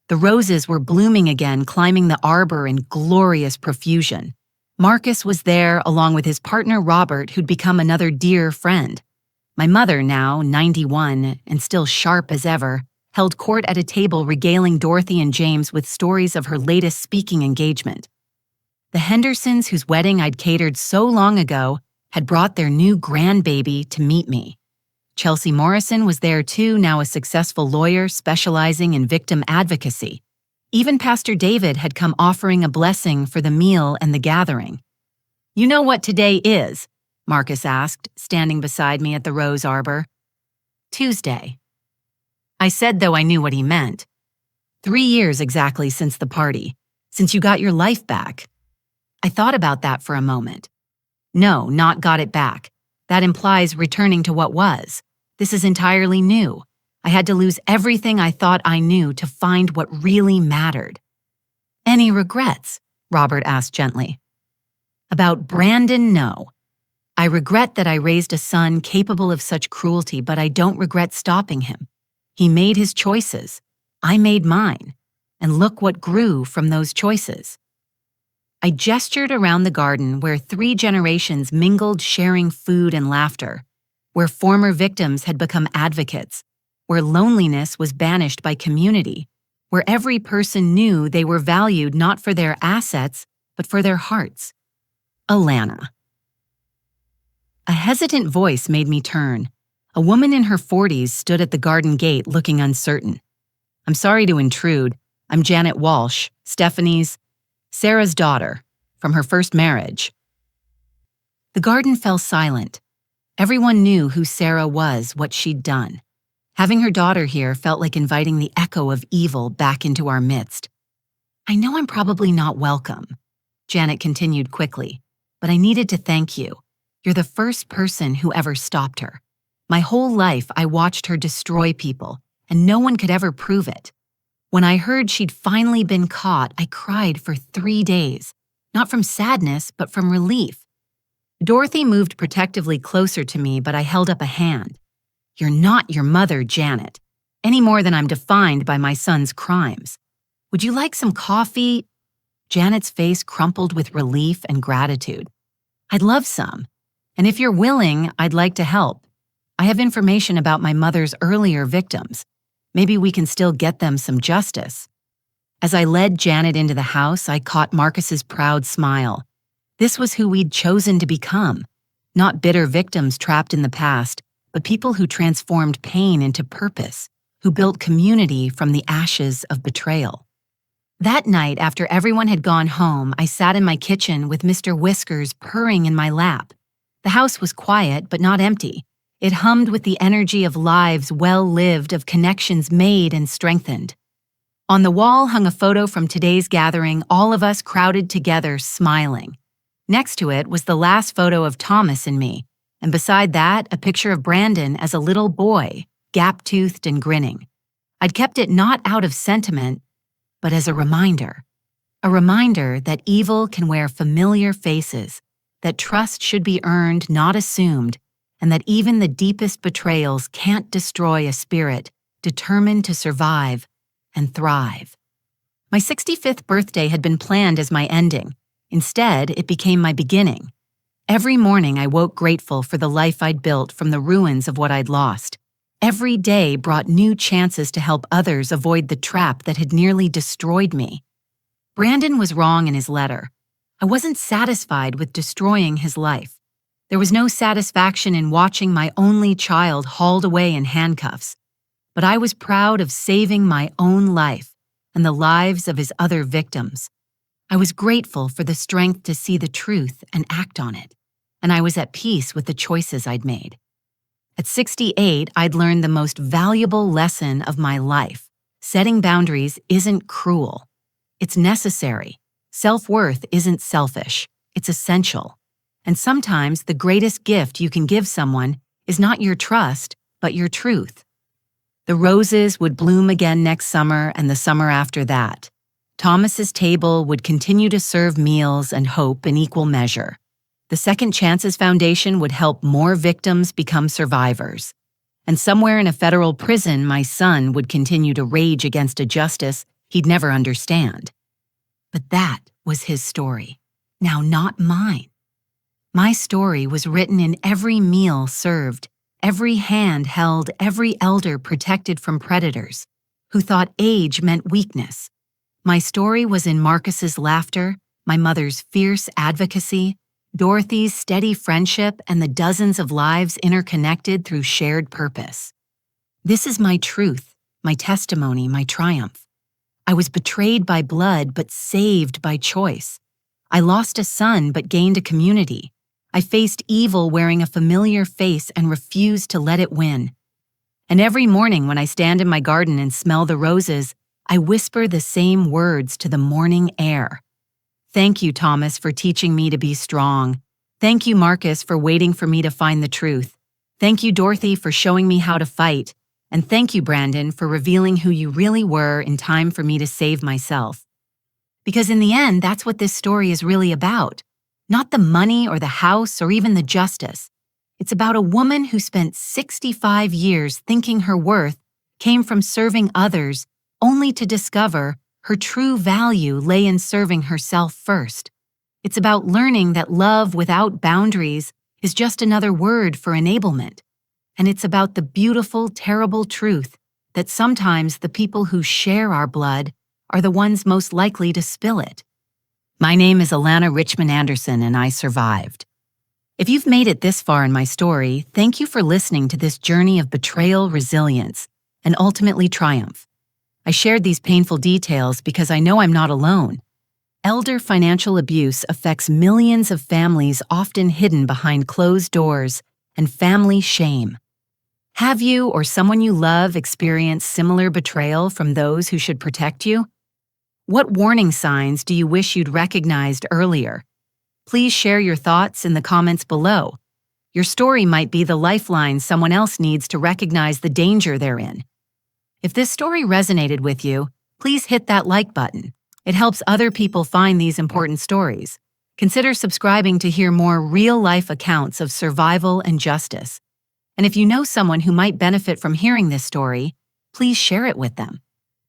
The roses were blooming again, climbing the arbor in glorious profusion. Marcus was there, along with his partner Robert, who'd become another dear friend. My mother, now 91 and still sharp as ever, held court at a table regaling Dorothy and James with stories of her latest speaking engagement. The Hendersons, whose wedding I'd catered so long ago, had brought their new grandbaby to meet me. Chelsea Morrison was there too, now a successful lawyer specializing in victim advocacy. Even Pastor David had come offering a blessing for the meal and the gathering. "You know what today is?" Marcus asked, standing beside me at the rose arbor. "Tuesday." I said, though I knew what he meant. 3 years exactly since the party, since you got your life back. I thought about that for a moment. No, not got it back. That implies returning to what was. This is entirely new. I had to lose everything I thought I knew to find what really mattered. "Any regrets?" Robert asked gently. "About Brandon, no. I regret that I raised a son capable of such cruelty, but I don't regret stopping him. He made his choices. I made mine. And look what grew from those choices." I gestured around the garden where 3 generations mingled, sharing food and laughter, where former victims had become advocates, where loneliness was banished by community, where every person knew they were valued not for their assets, but for their hearts. Alana. A hesitant voice made me turn. A woman in her 40s stood at the garden gate looking uncertain. "I'm sorry to intrude. I'm Janet Walsh, Sarah's daughter, from her first marriage." The garden fell silent. Everyone knew who Sarah was, what she'd done. Having her daughter here felt like inviting the echo of evil back into our midst. "I know I'm probably not welcome," Janet continued quickly, "but I needed to thank you. You're the first person who ever stopped her. My whole life I watched her destroy people, and no one could ever prove it. When I heard she'd finally been caught, I cried for 3 days, not from sadness, but from relief." Dorothy moved protectively closer to me, but I held up a hand. "You're not your mother, Janet, any more than I'm defined by my son's crimes. Would you like some coffee?" Janet's face crumpled with relief and gratitude. "I'd love some. And if you're willing, I'd like to help. I have information about my mother's earlier victims. Maybe we can still get them some justice." As I led Janet into the house, I caught Marcus's proud smile. This was who we'd chosen to become. Not bitter victims trapped in the past, but people who transformed pain into purpose, who built community from the ashes of betrayal. That night, after everyone had gone home, I sat in my kitchen with Mr. Whiskers purring in my lap. The house was quiet, but not empty. It hummed with the energy of lives well lived, of connections made and strengthened. On the wall hung a photo from today's gathering, all of us crowded together, smiling. Next to it was the last photo of Thomas and me, and beside that, a picture of Brandon as a little boy, gap-toothed and grinning. I'd kept it not out of sentiment, but as a reminder that evil can wear familiar faces, that trust should be earned, not assumed, and that even the deepest betrayals can't destroy a spirit determined to survive and thrive. My 65th birthday had been planned as my ending. Instead, it became my beginning. Every morning I woke grateful for the life I'd built from the ruins of what I'd lost. Every day brought new chances to help others avoid the trap that had nearly destroyed me. Brandon was wrong in his letter. I wasn't satisfied with destroying his life. There was no satisfaction in watching my only child hauled away in handcuffs. but I was proud of saving my own life and the lives of his other victims. I was grateful for the strength to see the truth and act on it, and I was at peace with the choices I'd made. At 68, I'd learned the most valuable lesson of my life. Setting boundaries isn't cruel. It's necessary. Self-worth isn't selfish. It's essential. And sometimes the greatest gift you can give someone is not your trust, but your truth. The roses would bloom again next summer and the summer after that. Thomas's table would continue to serve meals and hope in equal measure. The Second Chances Foundation would help more victims become survivors. And somewhere in a federal prison, my son would continue to rage against a justice he'd never understand. But that was his story. Now, not mine. My story was written in every meal served, every hand held, every elder protected from predators, who thought age meant weakness. My story was in Marcus's laughter, my mother's fierce advocacy, Dorothy's steady friendship, and the dozens of lives interconnected through shared purpose. This is my truth, my testimony, my triumph. I was betrayed by blood, but saved by choice. I lost a son, but gained a community. I faced evil wearing a familiar face and refused to let it win. And every morning when I stand in my garden and smell the roses, I whisper the same words to the morning air. Thank you, Thomas, for teaching me to be strong. Thank you, Marcus, for waiting for me to find the truth. Thank you, Dorothy, for showing me how to fight. And thank you, Brandon, for revealing who you really were in time for me to save myself. Because in the end, that's what this story is really about. Not the money or the house or even the justice. It's about a woman who spent 65 years thinking her worth came from serving others, only to discover her true value lay in serving herself first. It's about learning that love without boundaries is just another word for enablement. And it's about the beautiful, terrible truth that sometimes the people who share our blood are the ones most likely to spill it. My name is Alana Richmond Anderson, and I survived. If you've made it this far in my story, thank you for listening to this journey of betrayal, resilience, and ultimately triumph. I shared these painful details because I know I'm not alone. Elder financial abuse affects millions of families, often hidden behind closed doors, and family shame. Have you or someone you love experienced similar betrayal from those who should protect you? What warning signs do you wish you'd recognized earlier? Please share your thoughts in the comments below. Your story might be the lifeline someone else needs to recognize the danger they're in. If this story resonated with you, please hit that like button. It helps other people find these important stories. Consider subscribing to hear more real-life accounts of survival and justice. And if you know someone who might benefit from hearing this story, please share it with them.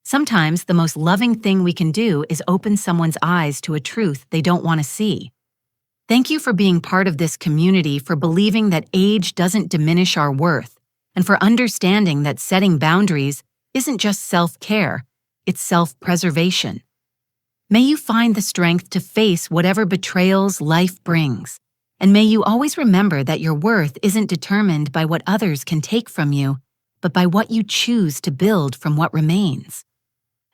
Sometimes the most loving thing we can do is open someone's eyes to a truth they don't want to see. Thank you for being part of this community, for believing that age doesn't diminish our worth, and for understanding that setting boundaries isn't just self-care, it's self-preservation. May you find the strength to face whatever betrayals life brings, and may you always remember that your worth isn't determined by what others can take from you, but by what you choose to build from what remains.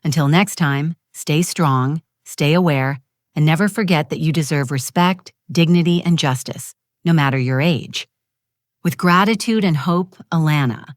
Until next time, stay strong, stay aware, and never forget that you deserve respect, dignity, and justice, no matter your age. With gratitude and hope, Alana.